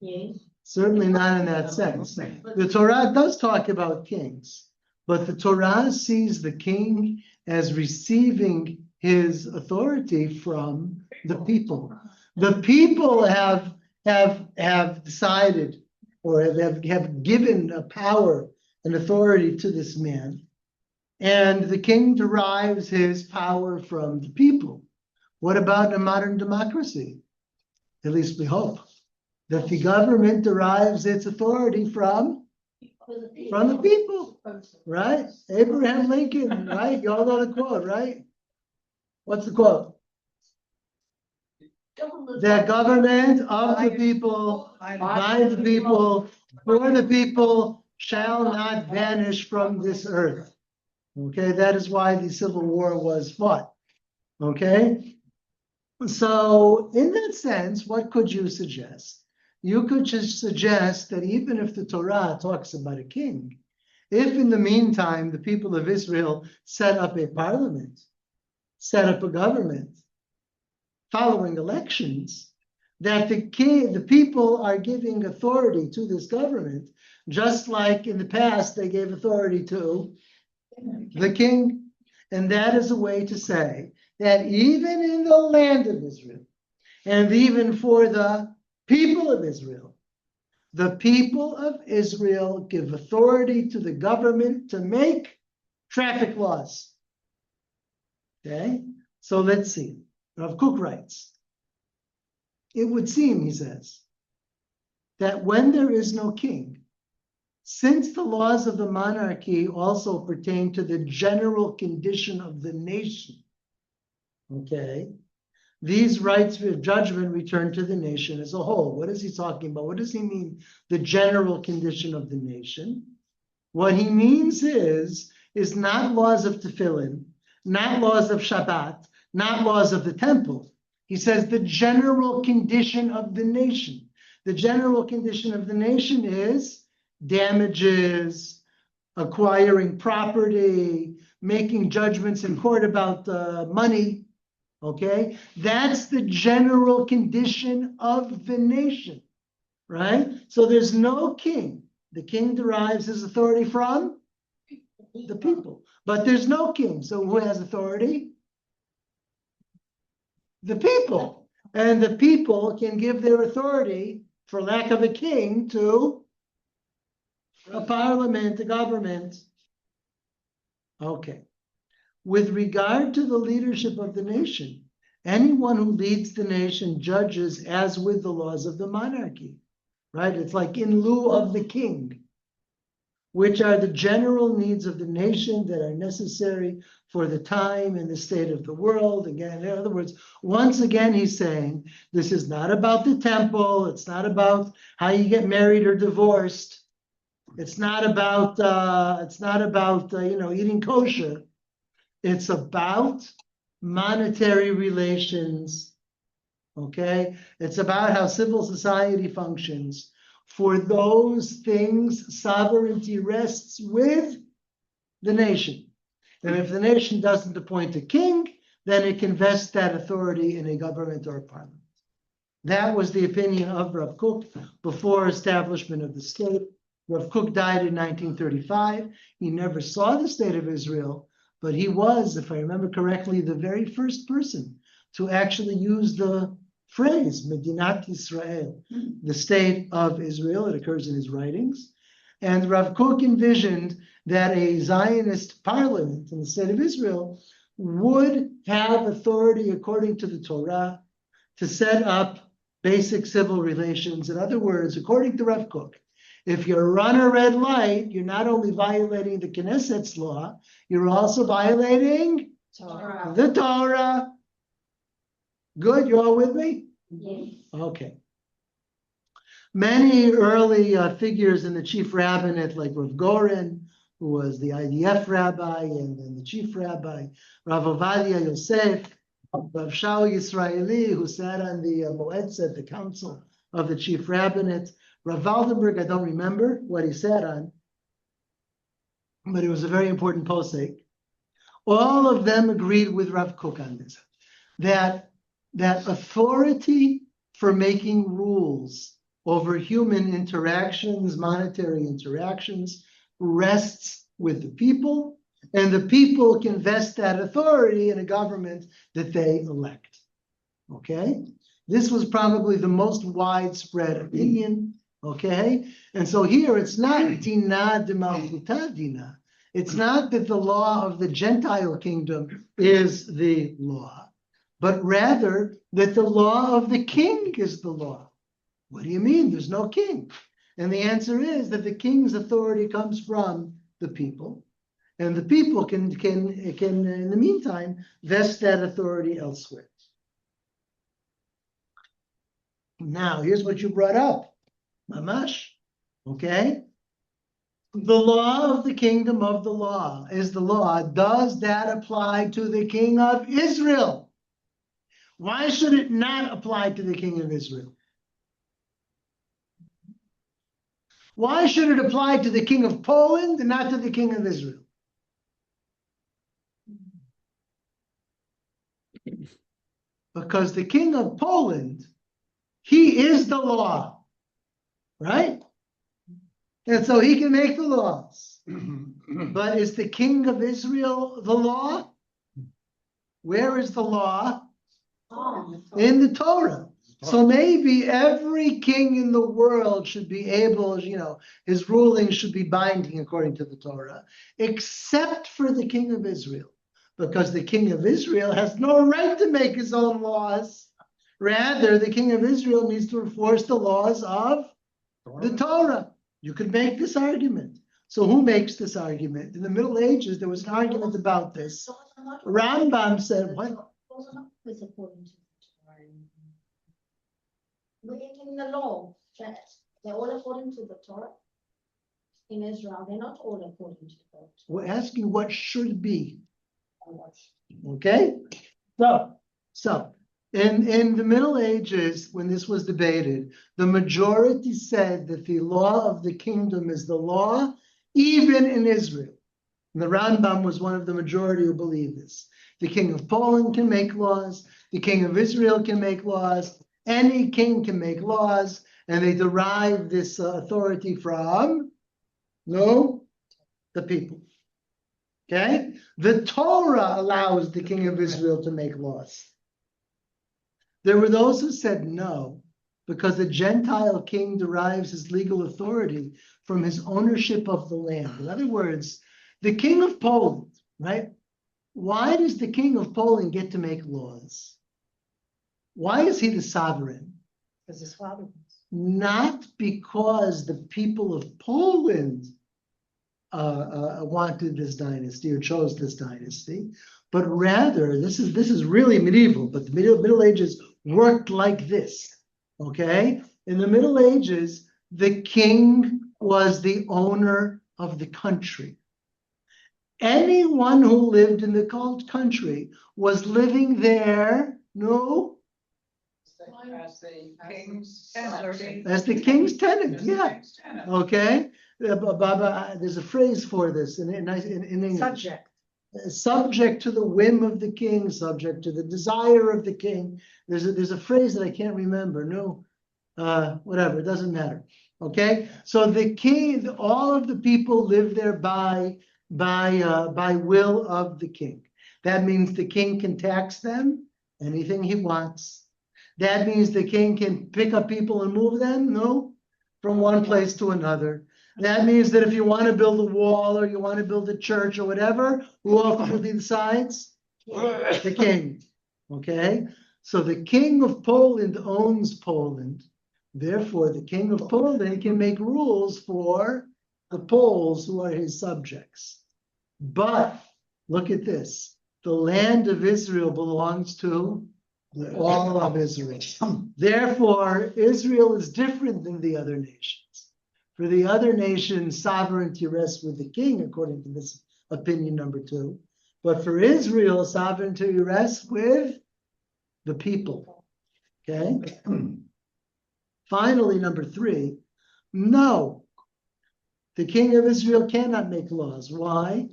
Yes. Certainly not in that sense. The Torah does talk about kings, but the Torah sees the king as receiving his authority from the people. The people have decided or have given a power and authority to this man, and the king derives his power from the people. What about a modern democracy? At least we hope that the government derives its authority from the people, right? Abraham Lincoln, right? You all know the quote, right? What's the quote? The government of the people, by the people, for the people, shall not vanish from this earth. Okay, that is why the Civil War was fought. Okay, so in that sense, what could you suggest? You could just suggest that even if the Torah talks about a king, if in the meantime the people of Israel set up a parliament, set up a government, following elections, that the people are giving authority to this government, just like in the past they gave authority to the king. And that is a way to say that even in the land of Israel, and even for the people of Israel, the people of Israel give authority to the government to make traffic laws. Okay, so let's see. Rav Kook writes, it would seem, he says, that when there is no king, since the laws of the monarchy also pertain to the general condition of the nation, okay, these rights of judgment return to the nation as a whole. What is he talking about? What does he mean, the general condition of the nation? What he means is not laws of tefillin, not laws of Shabbat, not laws of the temple. He says the general condition of the nation. The general condition of the nation is damages, acquiring property, making judgments in court about money. Okay, that's the general condition of the nation, right? So there's no king. The king derives his authority from the people, but there's no king. So who has authority? The people. And the people can give their authority, for lack of a king, to a parliament, a government. Okay. With regard to the leadership of the nation, anyone who leads the nation judges as with the laws of the monarchy, right? It's like in lieu of the king, which are the general needs of the nation that are necessary for the time and the state of the world. Again, in other words, once again, he's saying, this is not about the temple. It's not about how you get married or divorced. It's not about, eating kosher. It's about monetary relations, okay? It's about how civil society functions. For those things, sovereignty rests with the nation. And if the nation doesn't appoint a king, then it can vest that authority in a government or a parliament. That was the opinion of Rav Kook before establishment of the state. Rav Kook died in 1935. He never saw the state of Israel, but he was, if I remember correctly, the very first person to actually use the phrase Medinat Israel, the state of Israel. It occurs in his writings. And Rav Kook envisioned that a Zionist parliament in the state of Israel would have authority according to the Torah to set up basic civil relations. In other words, according to Rav Kook, if you run a red light, you're not only violating the Knesset's law, you're also violating the Torah. Good, you all with me? Yes. Okay. Many early figures in the chief rabbinate, like Rav Goren, who was the IDF rabbi and then the chief rabbi, Rav Ovadia Yosef, Rav Shaul Yisraeli, who sat on the Moetzet, the council of the chief rabbinate. Rav Waldenberg, I don't remember what he sat on, but it was a very important posek. All of them agreed with Rav Kook on this, that authority for making rules over human interactions, monetary interactions, rests with the people, and the people can vest that authority in a government that they elect. Okay? This was probably the most widespread opinion. Okay? And so here it's not dina de malchuta dina. It's not that the law of the Gentile kingdom is the law, but rather that the law of the king is the law. What do you mean? There's no king. And the answer is that the king's authority comes from the people, and the people can in the meantime vest that authority elsewhere. Now, here's what you brought up, Mamash. Okay? The law of the kingdom of the law is the law. Does that apply to the king of Israel? Why should it not apply to the king of Israel? Why should it apply to the king of Poland and not to the king of Israel? Because the king of Poland, he is the law, right? And so he can make the laws. But is the king of Israel the law? Where is the law? In the Torah. So maybe every king in the world should be able, his rulings should be binding according to the Torah, except for the king of Israel, because the king of Israel has no right to make his own laws. Rather, the king of Israel needs to enforce the laws of the Torah. You could make this argument. So who makes this argument? In the Middle Ages, there was an argument about this. Rambam said, what? In the law, they're all according to the Torah. In Israel, they're not all according to the Torah. We're asking what should be. Okay? So in the Middle Ages, when this was debated, the majority said that the law of the kingdom is the law, even in Israel. And the Rambam was one of the majority who believed this. The king of Poland can make laws. The king of Israel can make laws. Any king can make laws, and they derive this authority from, the people. Okay? The Torah allows the king of Israel to make laws. There were those who said no, because the Gentile king derives his legal authority from his ownership of the land. In other words, the king of Poland, right? Why does the king of Poland get to make laws? Why is he the sovereign? Because his father was. Not because the people of Poland wanted this dynasty or chose this dynasty, but rather, this is really medieval, but the Middle Ages worked like this, okay? In the Middle Ages, the king was the owner of the country. Anyone who lived in the country was living there, as the king's tenant, yeah. Okay? Baba, there's a phrase for this in English. Subject. Subject to the whim of the king, subject to the desire of the king. There's a phrase that I can't remember. Whatever, it doesn't matter. Okay, so the king, all of the people live there by will of the king. That means the king can tax them anything he wants. That means the king can pick up people and move them, no, from one place to another. That means that if you want to build a wall or you want to build a church or whatever, who ultimately decides? The king. Okay, so the king of Poland owns Poland. Therefore, the king of Poland can make rules for the Poles who are his subjects. But look at this. The land of Israel belongs to all of Israel. Therefore, Israel is different than the other nations. For the other nations, sovereignty rests with the king, according to this opinion number 2. But for Israel, sovereignty rests with the people. Okay? Finally, number 3, no. The king of Israel cannot make laws. Why?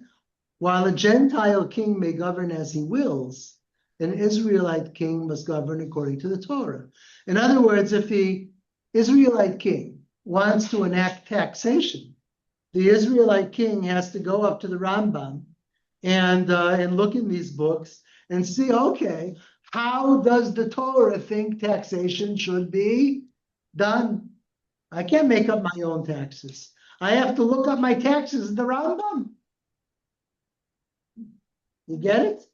While a Gentile king may govern as he wills, an Israelite king must govern according to the Torah. In other words, if the Israelite king wants to enact taxation, the Israelite king has to go up to the Rambam and look in these books and see, okay, how does the Torah think taxation should be done? I can't make up my own taxes. I have to look up my taxes in the Rambam. You get it?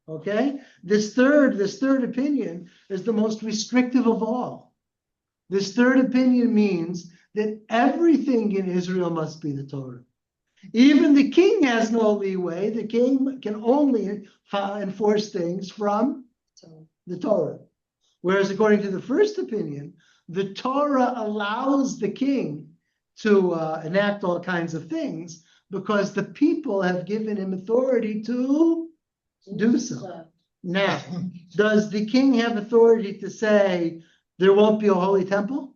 Okay. This third opinion is the most restrictive of all. This third opinion means that everything in Israel must be the Torah. Even the king has no leeway. The king can only enforce things from the Torah. Whereas according to the first opinion, the Torah allows the king to enact all kinds of things because the people have given him authority to do so. Now, does the king have authority to say there won't be a holy temple?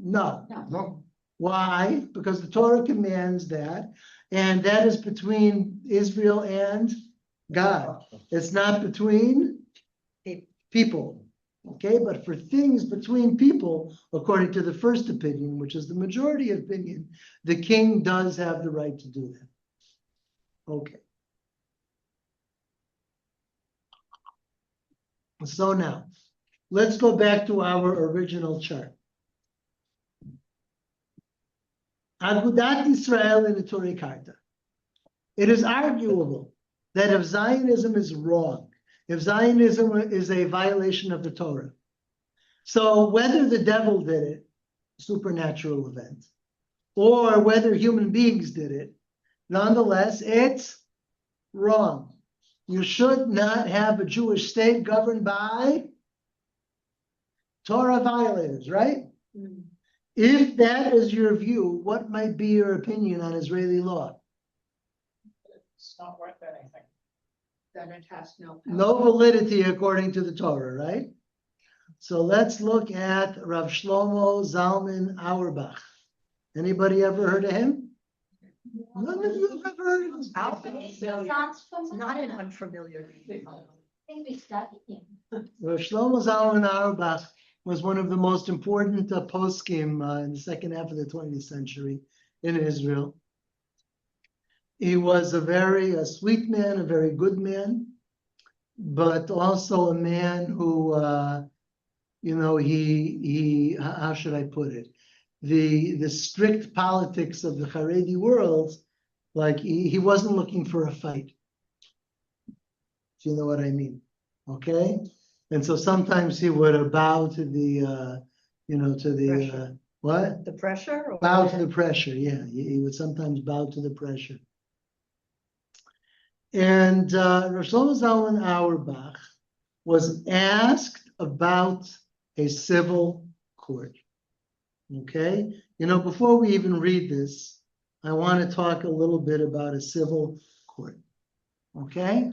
No. No. Why? Because the Torah commands that, and that is between Israel and God. It's not between people. Okay, but for things between people, according to the first opinion, which is the majority opinion, the king does have the right to do that. Okay. So now, let's go back to our original chart. Agudat Israel in the Torah Karta. It is arguable that if Zionism is wrong, if Zionism is a violation of the Torah, so whether the devil did it, supernatural event, or whether human beings did it, nonetheless, it's wrong. You should not have a Jewish state governed by Torah violators, right? If that is your view, what might be your opinion on Israeli law? It's not worth anything. Then it has no power. No validity according to the Torah, right? So let's look at Rav Shlomo Zalman Auerbach. Anybody ever heard of him? None of you have ever heard of him. Sounds familiar. Not an unfamiliar. I think we studied him. Rav Shlomo Zalman Auerbach was one of the most important poskim in the second half of the 20th century in Israel. He was a very sweet man, a very good man, but also a man who, he how should I put it? The strict politics of the Haredi world, like he wasn't looking for a fight. If you know what I mean, okay? And so sometimes he would bow to the, what? The pressure? Or Bow to the pressure, yeah. He would sometimes bow to the pressure. And Rosh Zalman Auerbach was asked about a civil court. Okay? Before we even read this, I want to talk a little bit about a civil court. Okay?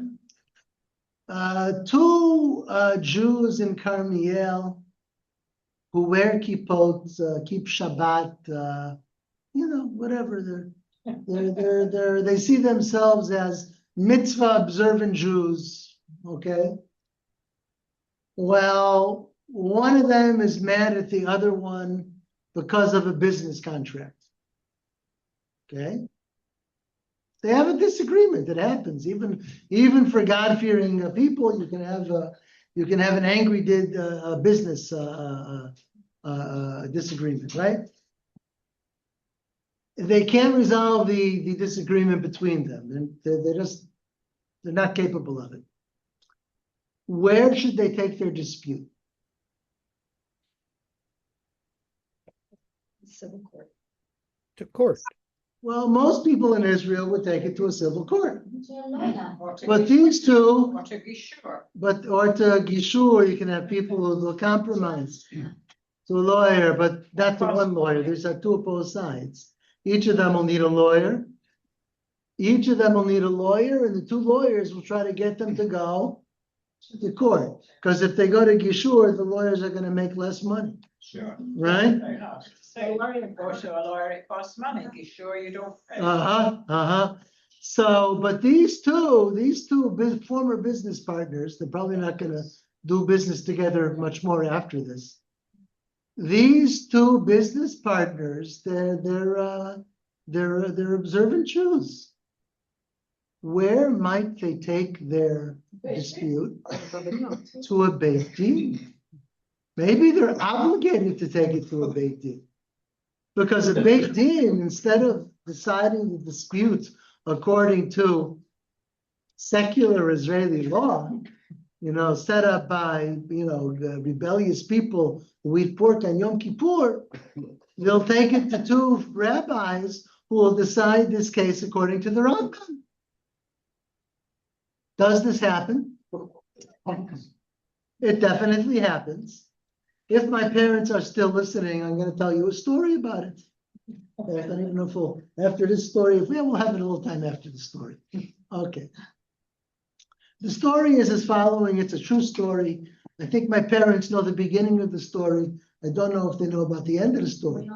Two Jews in Karmiel who wear kippot, keep Shabbat, whatever. They see themselves as mitzvah observant Jews. Okay. Well, one of them is mad at the other one because of a business contract. Okay? They have a disagreement. It happens. Even for God-fearing people, you can have an angry business disagreement, right? They can't resolve the disagreement between them, and they're not capable of it. Where should they take their dispute? Civil court. To court. Well, most people in Israel would take it to a civil court. Or to But be- these two, Or to be sure. or to Gishur, you can have people who will compromise to a lawyer, but not to one lawyer. There's two opposed sides. Each of them will need a lawyer. Each of them will need a lawyer, and the two lawyers will try to get them to go to court. Because if they go to Gishur, the lawyers are going to make less money, Sure. right? Fair enough. Say, go to a lawyer, it costs money, be sure you don't pay. So, but these two former business partners, they're probably not going to do business together much more after this. These two business partners, they're observant Jews. Where might they take their dispute? To a Beit Din. Maybe they're obligated to take it to a Beit Din. Because a Beit Din, instead of deciding the dispute according to secular Israeli law, set up by, the rebellious people who eat pork on Yom Kippur, they'll take it to two rabbis who will decide this case according to the Rambam. Does this happen? It definitely happens. If my parents are still listening, I'm going to tell you a story about it. I don't even know if after this story, we'll have it a little time after the story. Okay. The story is as following. It's a true story. I think my parents know the beginning of the story. I don't know if they know about the end of the story.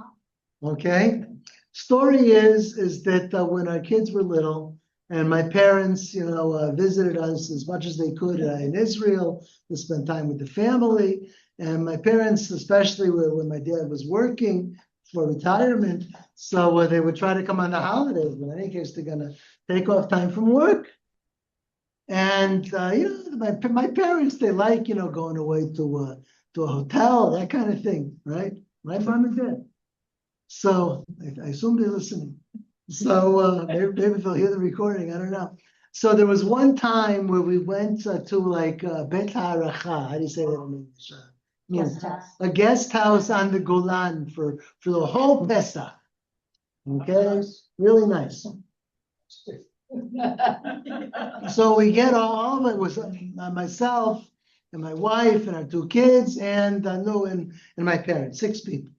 Okay. Story is that when our kids were little, and my parents, visited us as much as they could in Israel to spend time with the family. And my parents, especially when my dad was working for retirement, so they would try to come on the holidays. But in any case, they're going to take off time from work. And my parents, they like going away to a hotel, that kind of thing, right? Right, Mom and Dad. So I assume they're listening. So maybe they'll hear the recording. I don't know. So there was one time where we went to like Bet Haracha. How do you say that in English? Guest house. A guest house on the Golan for the whole Pesach. Okay, really nice. So we get all of it was myself and my wife and our two kids and and my parents, 6 people.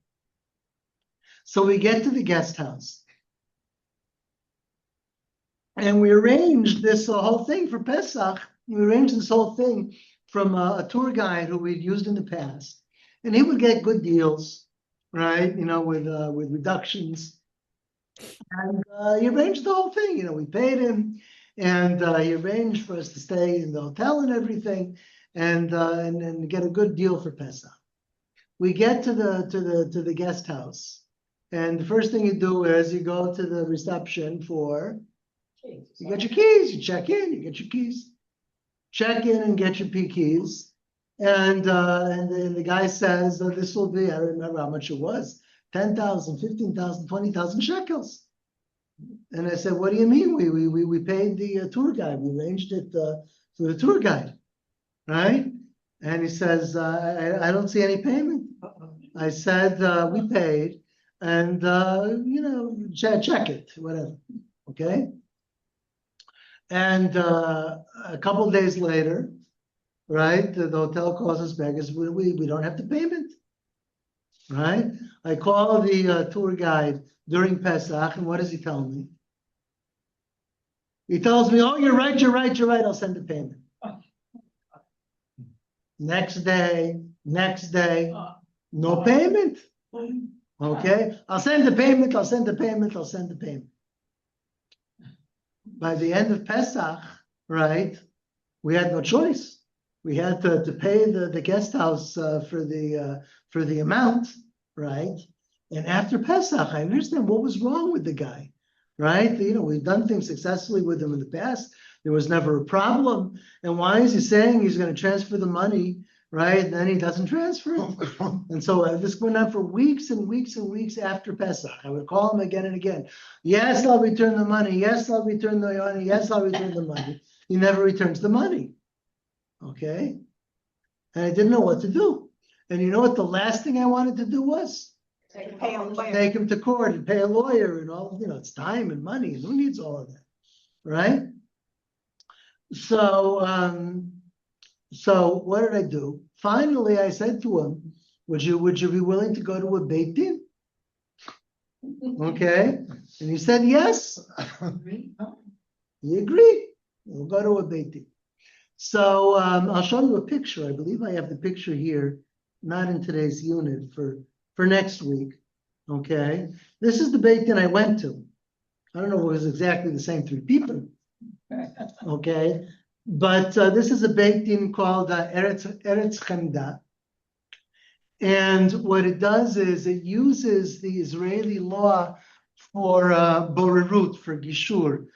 So we get to the guest house. And we arranged this whole thing for Pesach. We arranged this whole thing from a tour guide who we'd used in the past. And he would get good deals, right? With reductions. And he arranged the whole thing. We paid him. And he arranged for us to stay in the hotel and everything. And get a good deal for Pesach. We get to the guest house. And the first thing you do is you go to the reception you get your keys, you check in, you get your keys. Check in and get your keys. And then the guy says, this will be, I remember how much it was, 10,000, 15,000, 20,000 shekels. And I said, what do you mean? We paid the tour guide. We arranged it through the tour guide, right? And he says, I don't see any payment. I said, we paid and, check it, whatever, okay? And a couple of days later, right, the hotel calls us back and says, we don't have the payment, right? I call the tour guide during Pesach, and what does he tell me? He tells me, oh, you're right, I'll send the payment. Next day, no payment. Okay, I'll send the payment. By the end of Pesach, right, we had no choice. We had to pay the guest house for the amount, right? And after Pesach, I understand what was wrong with the guy, right? We've done things successfully with him in the past. There was never a problem. And why is he saying he's going to transfer the money, right? And then he doesn't transfer it. And so this went on for weeks and weeks and weeks after Pesach. I would call him again and again. Yes, I'll return the money. Yes, I'll return the money. Yes, I'll return the money. He never returns the money. Okay? And I didn't know what to do. And you know what the last thing I wanted to do was? Take him to court and pay a lawyer and all, it's time and money. And who needs all of that? Right? So what did I do? Finally, I said to him, would you be willing to go to a Beit Din? Okay. And he said, yes. He agreed. We'll go to a Beit Din. So I'll show you a picture. I believe I have the picture here, not in today's unit, for next week. Okay. This is the Beit Din I went to. I don't know if it was exactly the same 3 people. Okay. But this is a Beit Din called Eretz Chemda. And what it does is it uses the Israeli law for borerut, for gishur.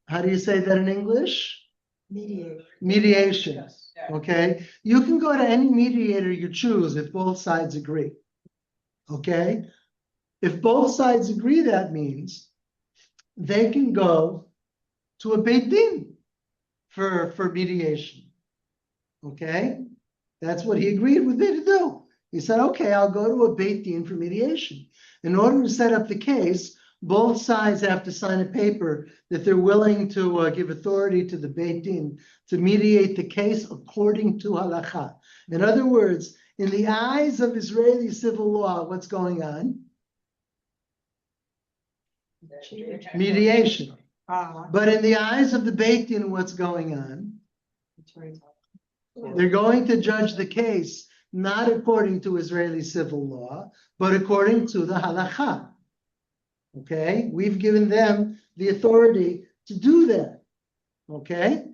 How do you say that in English? Mediation. Yes, yeah. Okay. You can go to any mediator you choose if both sides agree. Okay. If both sides agree, that means they can go to a Beit Din for mediation. Okay. That's what he agreed with me to do. He said, okay, I'll go to a Beit Din for mediation. In order to set up the case, both sides have to sign a paper that they're willing to give authority to the Beit Din to mediate the case according to halakha. In other words, in the eyes of Israeli civil law, what's going on? Mediation. But in the eyes of the Beit Din, what's going on? They're going to judge the case not according to Israeli civil law, but according to the halakha. Okay, we've given them the authority to do that. Okay,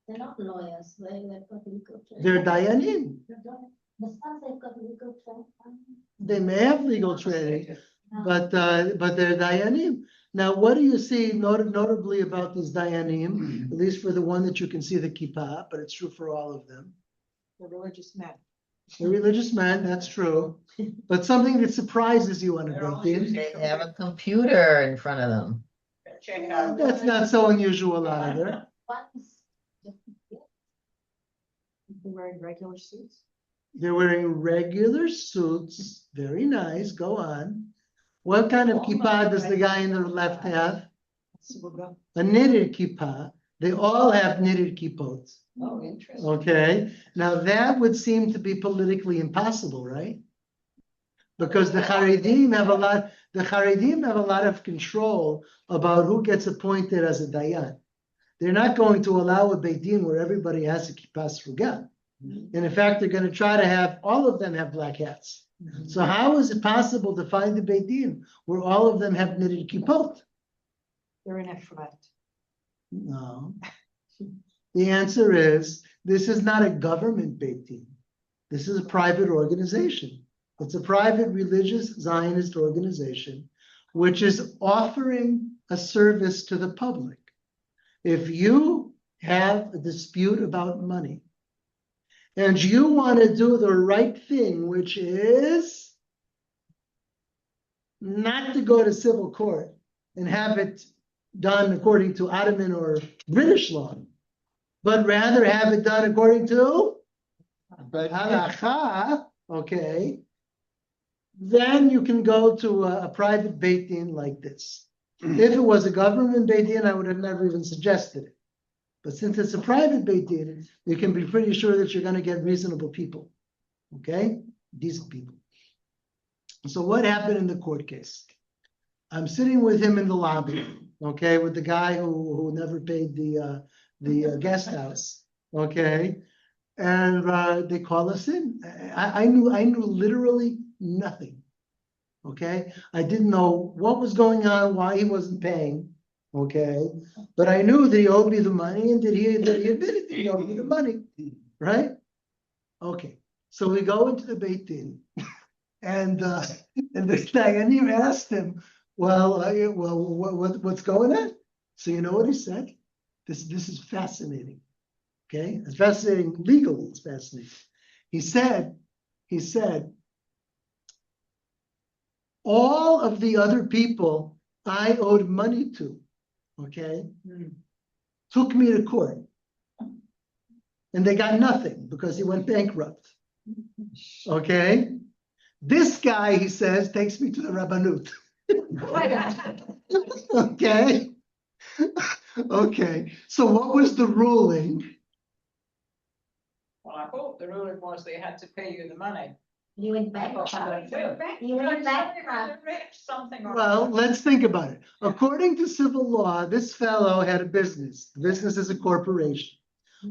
They're not lawyers, they've got legal training. they're dayanim. The sons have got legal training. They may have legal training, but they're dayanim. Now, what do you see notably about these dayanim? At least for the one that you can see the kippah, but it's true for all of them. The religious men. The religious man, that's true. But something that surprises you on a They're all Beit Din. They have a computer in front of them. Check out. That's not so unusual either. One's They're wearing regular suits. They're wearing regular suits. Very nice. Go on. What kind of kippah does the guy in the left have? A knitted kippah. They all have knitted kippot. Oh, interesting. Okay. Now that would seem to be politically impossible, right? Because the Haredim have a lot. The Haredim have a lot of control about who gets appointed as a dayan. They're not going to allow a Beit Din where everybody has a kippah sruga. And in fact, they're going to try to have all of them have black hats. So how is it possible to find a Beit Din where all of them have knitted kippot? They're in a flat. No. The answer is, this is not a government Beit Din. This is a private organization. It's a private religious Zionist organization, which is offering a service to the public. If you have a dispute about money, and you want to do the right thing, which is not to go to civil court and have it done according to Ottoman or British law, but rather have it done according to halakha, okay, then you can go to a private Beit Din like this. If it was a government Beit Din, I would have never even suggested it. But since it's a private Beit Din, you can be pretty sure that you're going to get reasonable people, okay, decent people. So what happened in the court case? I'm sitting with him in the lobby, okay, with the guy who never paid the guest house, okay, and they call us in. I knew literally nothing, okay. I didn't know what was going on, why he wasn't paying, okay, but I knew that he owed me the money and that he admitted that he owed me the money, right? Okay, so we go into the Beit Din, and this guy, and you asked him, what's going on? So you know what he said? This is fascinating. Okay, it's fascinating legally. It's fascinating. He said, all of the other people I owed money to, okay, took me to court. And they got nothing because he went bankrupt. Okay? This guy, he says, takes me to the Rabbanut. Okay? Okay. So what was the ruling? Well, I hope the ruling was they had to pay you the money. You went back. You went back. Something. or Well, other. let's think about it. According to civil law, this fellow had a business. The business is a corporation.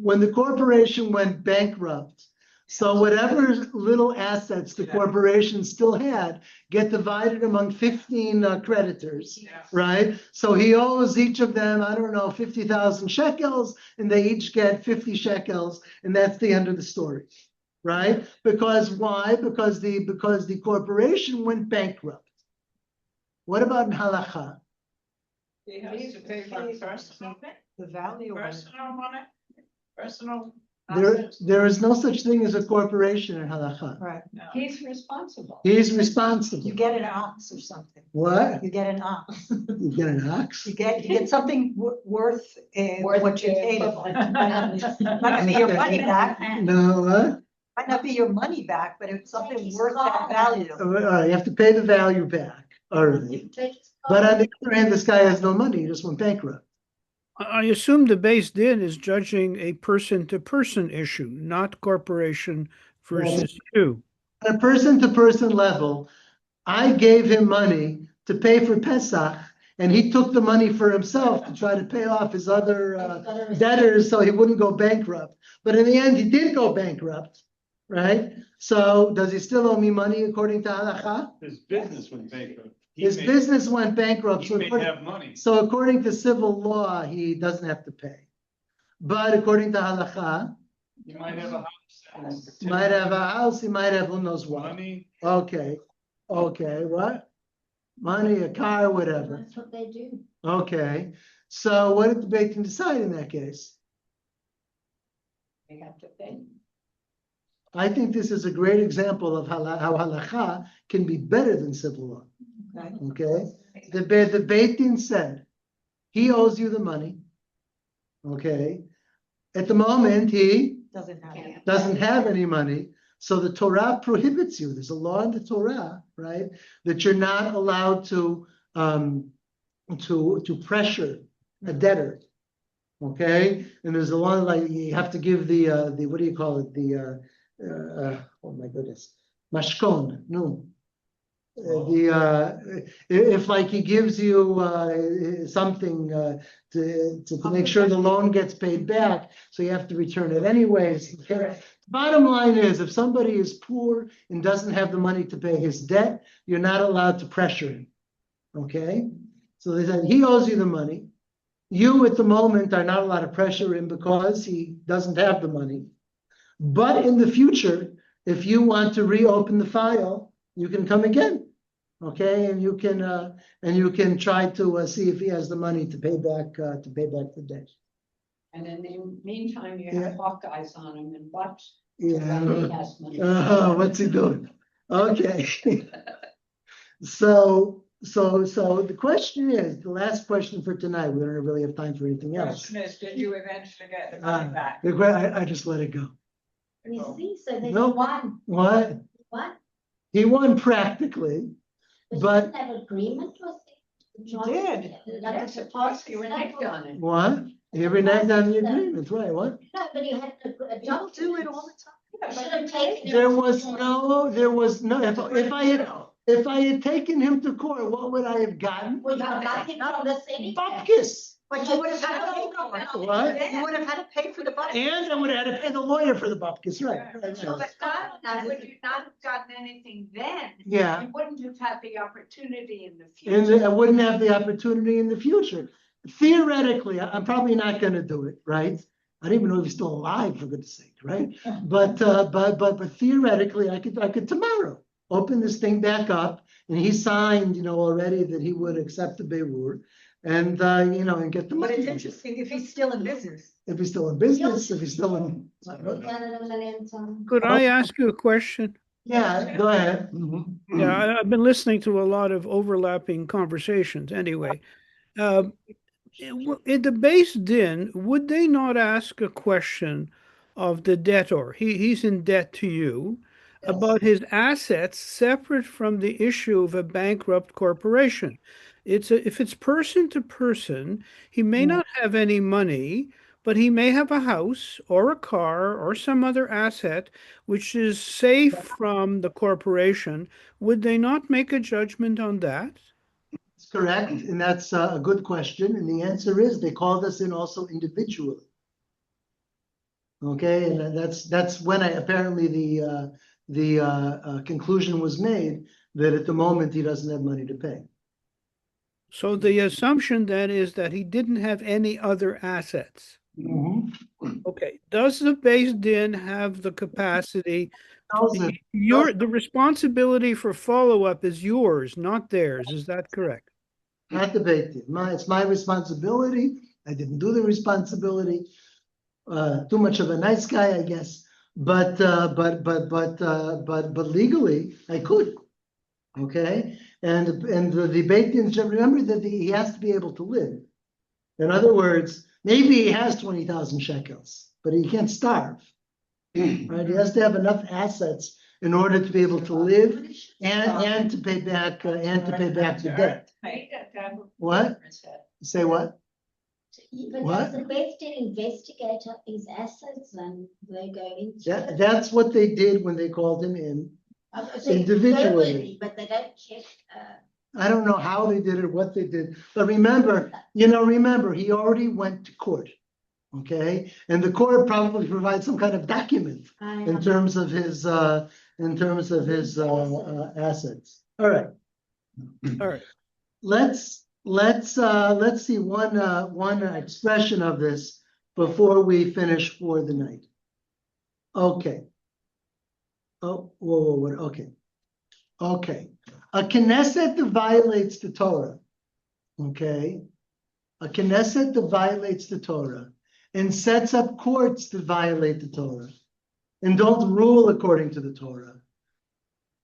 When the corporation went bankrupt, so whatever little assets the corporation still had get divided among 15 creditors, Yeah. right? So he owes each of them, I don't know, 50,000 shekels, and they each get 50 shekels, and that's the end of the story, right? Because why? Because the corporation went bankrupt. What about in halakha? He has to pay for personal, The value of it. personal money, personal. There assets. is no such thing as a corporation in halakha. Right. No. He's responsible. He's responsible. You get an ox or something. What? You get an ox. You get an ox? You get something worth what you paid. Might not be your money back. No, what? Might not be your money back, but it's something worth that value. All right, you have to pay the value back. All right. But on the other hand, this guy has no money. He just went bankrupt. I assume the Beis Din is judging a person-to-person issue, not corporation versus you. On a person-to-person level, I gave him money to pay for Pesach, and he took the money for himself to try to pay off his other debtors so he wouldn't go bankrupt. But in the end, he did go bankrupt, right? So does he still owe me money according to halakha? His business went bankrupt. His business went bankrupt. He may have money. So according to civil law, he doesn't have to pay. But according to halakha, He might have a house. he might have a house, he might have who knows what. Money. Okay, what? Money, a car, whatever. That's what they do. Okay, so what did the Beit Din decide in that case? They have to pay. I think this is a great example of how halakha can be better than civil law. Okay, the Beit Din said, he owes you the money. Okay, at the moment, he doesn't have any money. So the Torah prohibits you. There's a law in the Torah, right, that you're not allowed to pressure a debtor. Okay, and there's a law like you have to give the what do you call it? Oh my goodness, mashkon. No. If like he gives you something to make sure the loan gets paid back, so you have to return it anyways. Okay? Bottom line is, if somebody is poor and doesn't have the money to pay his debt, you're not allowed to pressure him. Okay, so they said he owes you the money. You at the moment are not allowed to pressure him because he doesn't have the money. But in the future, if you want to reopen the file, you can come again, okay? And you can try to see if he has the money to pay back the debt. And in the meantime, you Yeah. have Hawkeyes on him and bucks. Yeah. He has money. What's he doing? Okay. So the question is, the last question for tonight. We don't really have time for anything else. Question is, did you eventually get the money back? I just let it go. You see, so they No. won. What? What? He won practically, but Didn't have agreement with the joint. did. That's a plus you reneged on it. what? He reneged on the agreement, right? What? No, but you had a Don't job. do it all the time. Should have taken it. There was no. If I had taken him to court, what would I have gotten? Well, you got it from the city. Bupkis. But you would have had to pay for it. What? You would have had to pay for the bus. And I would have had to pay the lawyer for the bupkis, right? So but that, would you not have gotten anything then? Yeah. You wouldn't have had the opportunity in the And future. I wouldn't have the opportunity in the future. Theoretically, I'm probably not going to do it, right? I don't even know if he's still alive, for goodness sake, right? But theoretically, I could tomorrow open this thing back up, and he signed, already that he would accept the Beirur, and and get the But money. it's interesting if he's still in business. If he's still in business, if he's still in. Could I ask you a question? Yeah, go ahead. Yeah, I've been listening to a lot of overlapping conversations anyway. In the base din, would they not ask a question of the debtor? He's in debt to you about his assets separate from the issue of a bankrupt corporation. If it's person to person, he may not have any money, but he may have a house or a car or some other asset which is safe from the corporation. Would they not make a judgment on that? That's correct, and that's a good question. And the answer is they called us in also individually. Okay, and that's when apparently the conclusion was made that at the moment he doesn't have money to pay. So the assumption then is that he didn't have any other assets. Okay. Does the base din have the capacity? The responsibility for follow-up is yours, not theirs. Is that correct? Not the base din. It's my responsibility. I didn't do the responsibility. Too much of a nice guy, I guess. But legally, I could. Okay, and the beit din, remember that he has to be able to live. In other words, maybe he has 20,000 shekels, but he can't starve. Right? He has to have enough assets in order to be able to live and to pay back the debt. What? Say what? Even What? as the best investigator, his assets and they go into. That's what they did when they called him in. Individually. But they don't check. I don't know how they did it, what they did, but remember, he already went to court, okay? And the court probably provides some kind of document in terms of his assets. All right. All right. Let's see one expression of this before we finish for the night. Okay. Oh, whoa, okay. Okay. A Knesset that violates the Torah, okay? A Knesset that violates the Torah and sets up courts that violate the Torah and don't rule according to the Torah.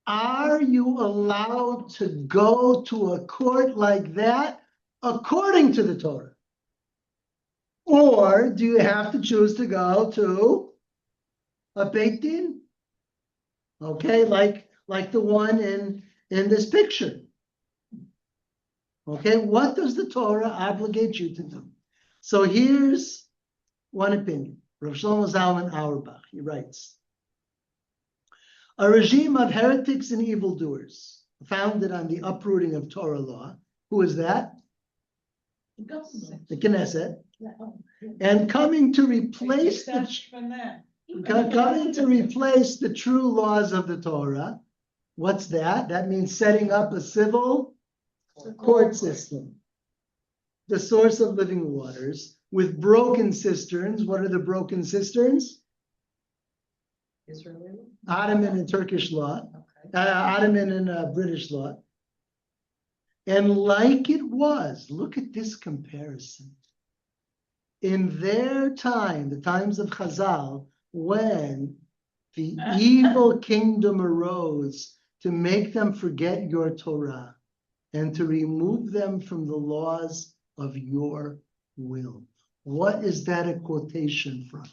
Are you allowed to go to a court like that according to the Torah? Or do you have to choose to go to a Beit Din? Okay, like the one in this picture. Okay, what does the Torah obligate you to do? So here's one opinion. Rav Shlomo Zalman Auerbach, he writes, a regime of heretics and evildoers founded on the uprooting of Torah law. Who is that? The Knesset. And coming to replace the true laws of the Torah. What's that? That means setting up a civil court system, the source of living waters, with broken cisterns. What are the broken cisterns? Israeli? Ottoman and Turkish law, Ottoman and British law. And like it was, look at this comparison. In their time, the times of Chazal, when the evil kingdom arose to make them forget your Torah and to remove them from the laws of your will. What is that a quotation from?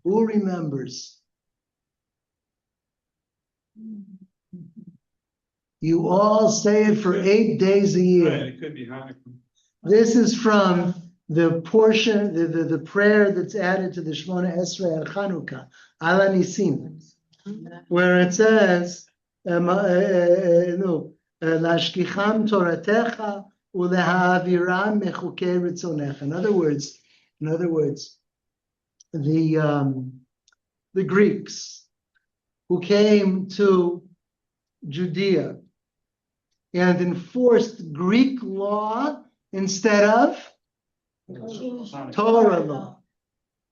Who remembers? You all say it for 8 days a year. Right, it could be Hakerem. This is from the portion, the prayer that's added to the Shemona Esrei and Chanukah, Ala Nisim, where it says, Lashkicham Toratecha ulehaviram mechukei ritzonecha. In other words, the Greeks who came to Judea and enforced Greek law instead of Torah law.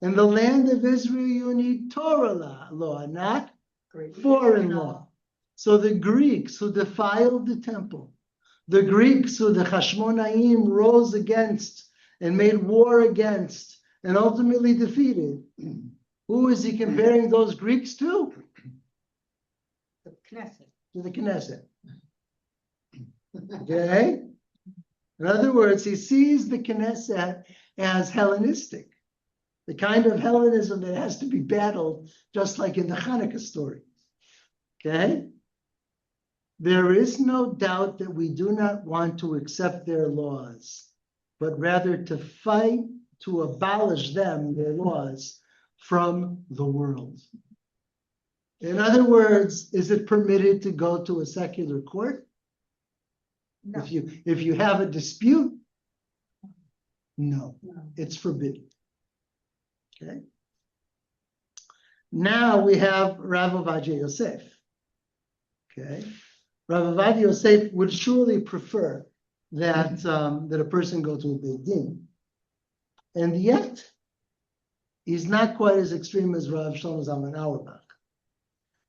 In the land of Israel, you need Torah law, not Great. foreign law. So the Greeks who defiled the temple, the Greeks who the Hashmonaim rose against and made war against and ultimately defeated, who is he comparing those Greeks to? The Knesset. To the Knesset. Okay? In other words, he sees the Knesset as Hellenistic, the kind of Hellenism that has to be battled, just like in the Hanukkah story. Okay? There is no doubt that we do not want to accept their laws, but rather to fight to abolish them, their laws, from the world. In other words, is it permitted to go to a secular court? No. If you have a dispute, no, No. it's forbidden. Okay. Now we have Rav Ovadia Yosef. Okay. Rav Ovadia Yosef would surely prefer that that a person go to a Beit Din, and yet he's not quite as extreme as Rav Shlomo Zalman Auerbach.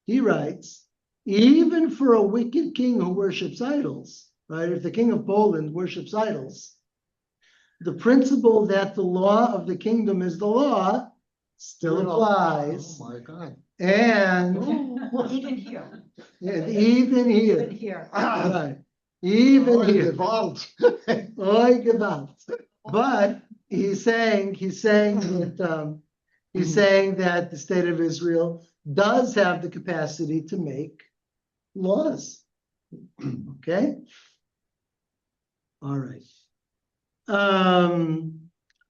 He writes, even for a wicked king who worships idols, right? If the king of Poland worships idols, the principle that the law of the kingdom is the law still applies. Oh my God. And Even here. yeah, even here, Even here. right? Even Oh, here, Gewalt. Oy Gewalt. But he's saying that the state of Israel does have the capacity to make laws. Okay. All right.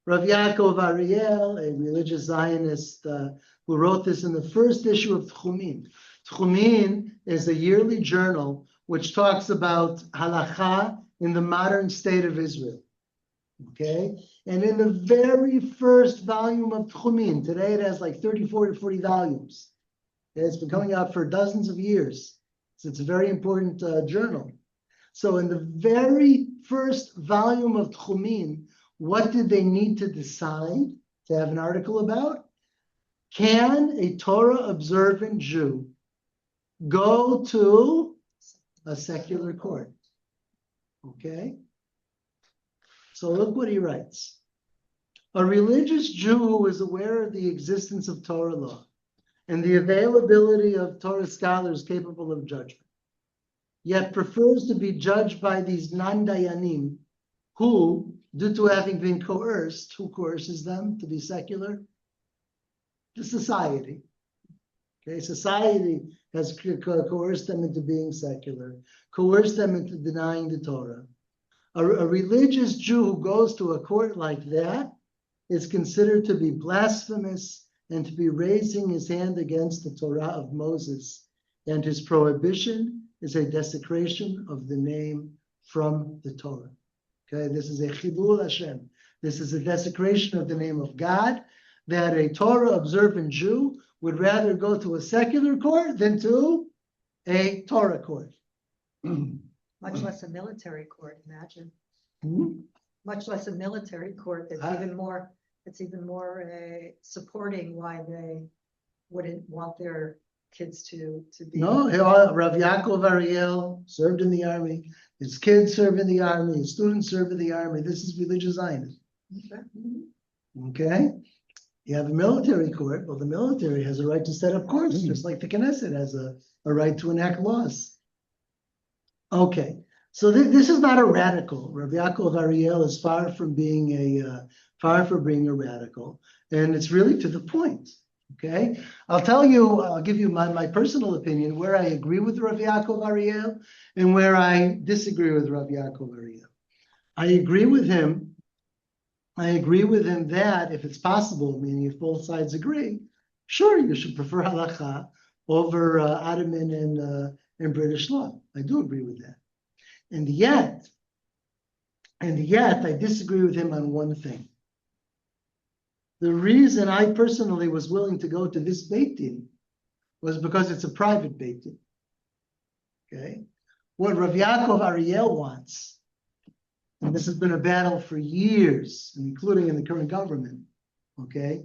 Rav Yaakov Ariel, a religious Zionist who wrote this in the first issue of Tchumin. Tchumin is a yearly journal which talks about halakha in the modern state of Israel. Okay? And in the very first volume of Tchumin, today it has like 34 to 40 volumes. Okay? It's been coming out for dozens of years. So it's a very important journal. So in the very first volume of Tchumin, what did they need to decide to have an article about? Can a Torah observant Jew go to a secular court? Okay. So look what he writes. A religious Jew who is aware of the existence of Torah law and the availability of Torah scholars capable of judgment, yet prefers to be judged by these non-dayanim who, due to having been coerced, who coerces them to be secular? The society. Okay, society has coerced them into being secular, coerced them into denying the Torah. A religious Jew who goes to a court like that is considered to be blasphemous and to be raising his hand against the Torah of Moses, and his prohibition is a desecration of the name from the Torah. Okay, this is a chilul Hashem. This is a desecration of the name of God, that a Torah observant Jew would rather go to a secular court than to a Torah court. Much less a military court, imagine. Hmm? Much less a military court that's even more supporting why they wouldn't want their kids to be. No, Rav Yaakov Ariel served in the army. His kids serve in the army. His students serve in the army. This is religious Zionism. Okay? You have a military court. Well, the military has a right to set up courts, just like the Knesset has a right to enact laws. Okay, so this is not a radical. Rav Yaakov Ariel is far from being a radical, and it's really to the point. Okay, I'll give you my personal opinion where I agree with Rav Yaakov Ariel and where I disagree with Rav Yaakov Ariel. I agree with him that if it's possible, meaning if both sides agree, sure, you should prefer halakha over Ottoman and British law. I do agree with that. And yet, I disagree with him on one thing. The reason I personally was willing to go to this Beit Din was because it's a private Beit Din. Okay? What Rav Yaakov Ariel wants, and this has been a battle for years, including in the current government, okay?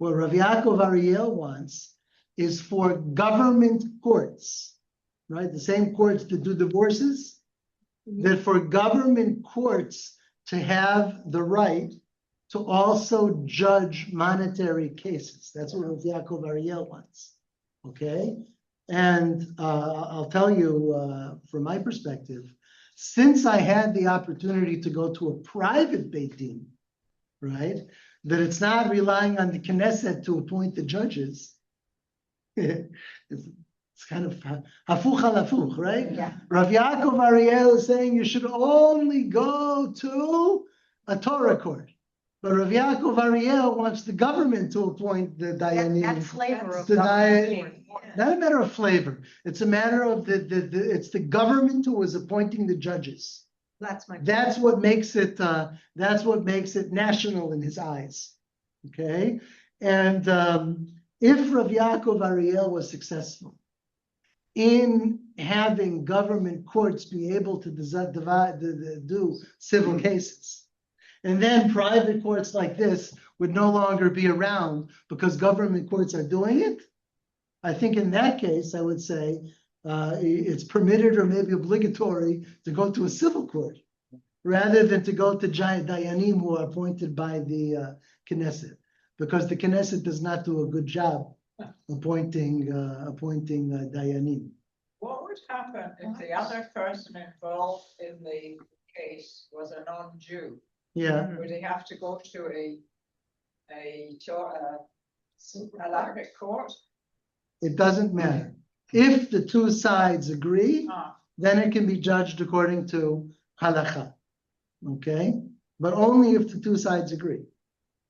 What Rav Yaakov Ariel wants is for government courts, right? The same courts that do divorces, that for government courts to have the right to also judge monetary cases. That's what Rav Yaakov Ariel wants, okay? And I'll tell you, from my perspective, since I had the opportunity to go to a private Beit Din, right, that it's not relying on the Knesset to appoint the judges. It's kind of hafuch al hafuch, right? Yeah. Rav Yaakov Ariel is saying you should only go to a Torah court. But Rav Yaakov Ariel wants the government to appoint the Dayanim. That flavor of The government. Not a matter of flavor. It's a matter of it's the government who is appointing the judges. That's my. That's what makes it national in his eyes. Okay? And if Rav Yaakov Ariel was successful in having government courts be able to do civil cases, and then private courts like this would no longer be around because government courts are doing it, I think in that case, I would say it's permitted or maybe obligatory to go to a civil court rather than to go to giant dayanim who are appointed by the Knesset, because the Knesset does not do a good job appointing dayanim. What would happen if the other person involved in the case was a non-Jew? Yeah, Would he have to go to a Halakhic court? it doesn't matter. If the two sides agree, Ah, then it can be judged according to halakha. Okay? But only if the two sides agree.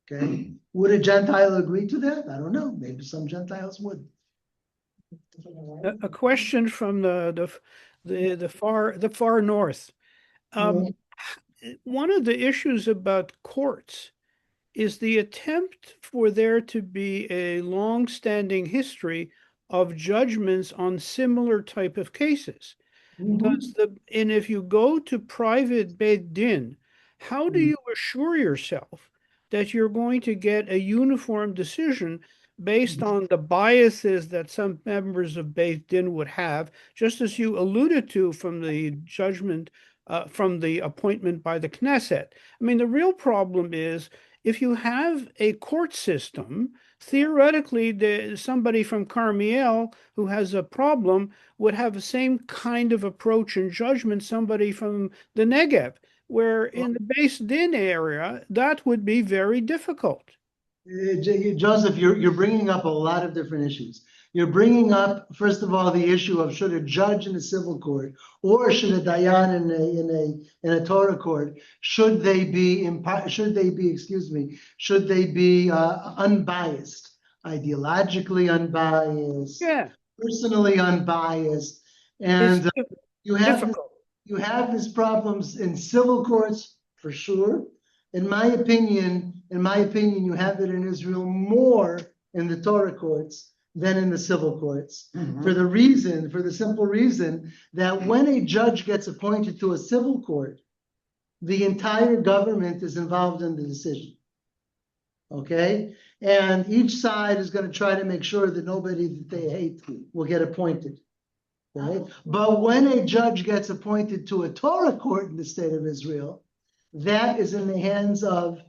Okay? Would a Gentile agree to that? I don't know. Maybe some Gentiles would. A question from the far north. One of the issues about courts is the attempt for there to be a long-standing history of judgments on similar type of cases. And if you go to private Beit Din, how do you assure yourself that you're going to get a uniform decision based on the biases that some members of Beit Din would have, just as you alluded to from the judgment, from the appointment by the Knesset? I mean, the real problem is if you have a court system, theoretically, somebody from Karmiel who has a problem would have the same kind of approach and judgment somebody from the Negev, where in the Beit Din area, that would be very difficult. Joseph, you're bringing up a lot of different issues. You're bringing up, first of all, the issue of should a judge in a civil court or should a dayan in a Torah court, should they be unbiased, ideologically unbiased, personally unbiased, and you have these problems in civil courts for sure. In my opinion, you have it in Israel more in the Torah courts than in the civil courts, for the simple reason that when a judge gets appointed to a civil court, the entire government is involved in the decision. Okay? And each side is going to try to make sure that nobody that they hate will get appointed. Right? But when a judge gets appointed to a Torah court in the state of Israel, that is in the hands of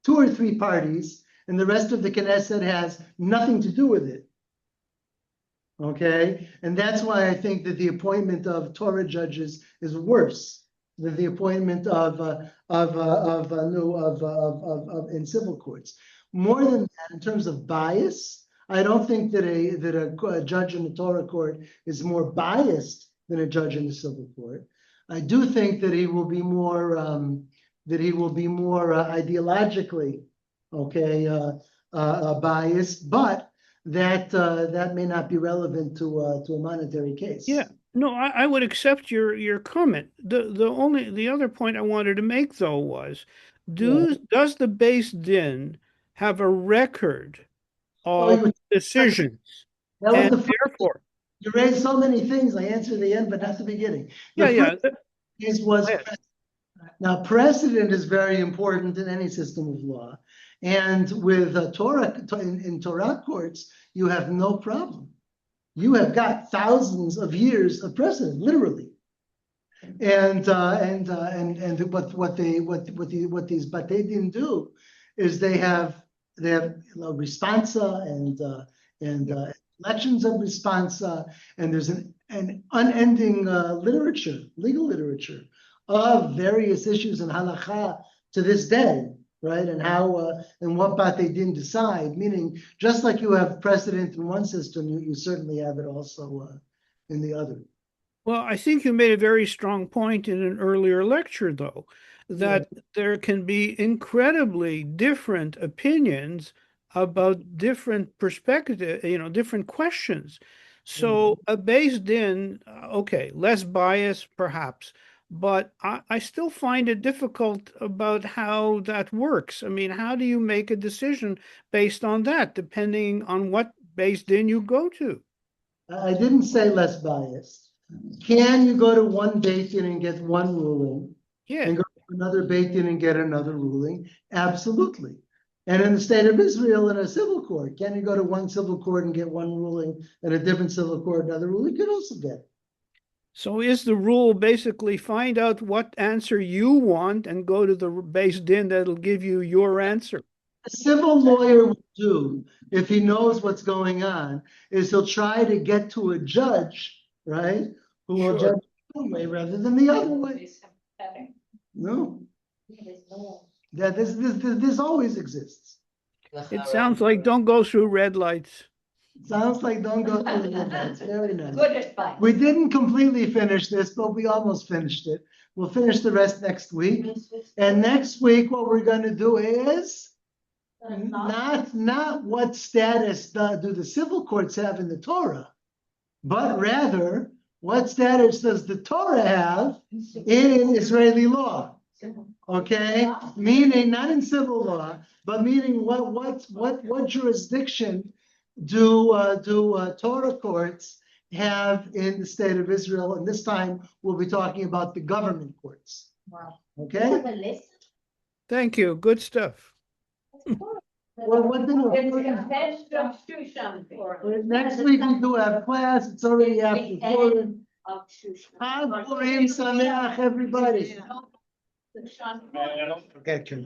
2 or 3 parties, and the rest of the Knesset has nothing to do with it. Okay, and that's why I think that the appointment of Torah judges is worse than the appointment of in civil courts. More than that, in terms of bias, I don't think that a judge in the Torah court is more biased than a judge in the civil court. I do think that he will be more ideologically, biased, but that may not be relevant to a monetary case. Yeah, no, I would accept your comment. The other point I wanted to make though was, does the Beit Din have a record of decisions? And therefore, you raised so many things. I answered the end, but not the beginning. Now, precedent is very important in any system of law. And with Torah, in Torah courts, you have no problem. You have got thousands of years of precedent, literally. And what these Batei do is they have responsa and elections of responsa, and there's an unending legal literature of various issues in halakha to this day, right? And how and what Batei Din decide, meaning just like you have precedent in one system, you certainly have it also in the other. Well, I think you made a very strong point in an earlier lecture, though, that there can be incredibly different opinions about different perspectives, different questions. So a based in, okay, less bias perhaps, but I still find it difficult about how that works. I mean, how do you make a decision based on that, depending on what based in you go to? I didn't say less biased. Can you go to one Beit Din and get one ruling? Yeah. And go to another Beit Din and get another ruling? Absolutely. And in the state of Israel, in a civil court, can you go to one civil court and get one ruling and a different civil court another ruling? You could also get it. So is the rule basically find out what answer you want and go to the Beis Din that'll give you your answer? A civil lawyer will do, if he knows what's going on, is he'll try to get to a judge, right? Who will judge one way rather than the other way. No. That this always exists. It sounds like don't go through red lights. Sounds like don't go through the lights. Very nice. Good advice. We didn't completely finish this, but we almost finished it. We'll finish the rest next week. And next week, what we're going to do is not what status do the civil courts have in the Torah, but rather what status does the Torah have in Israeli law? Okay, meaning not in civil law, but meaning what jurisdiction do Torah courts have in the state of Israel? And this time we'll be talking about the government courts. Wow. Okay. Thank you. Good stuff. Well, next week we do have class. It's already after 4. Chag Purim Sameach, everybody. Man, I don't Forget your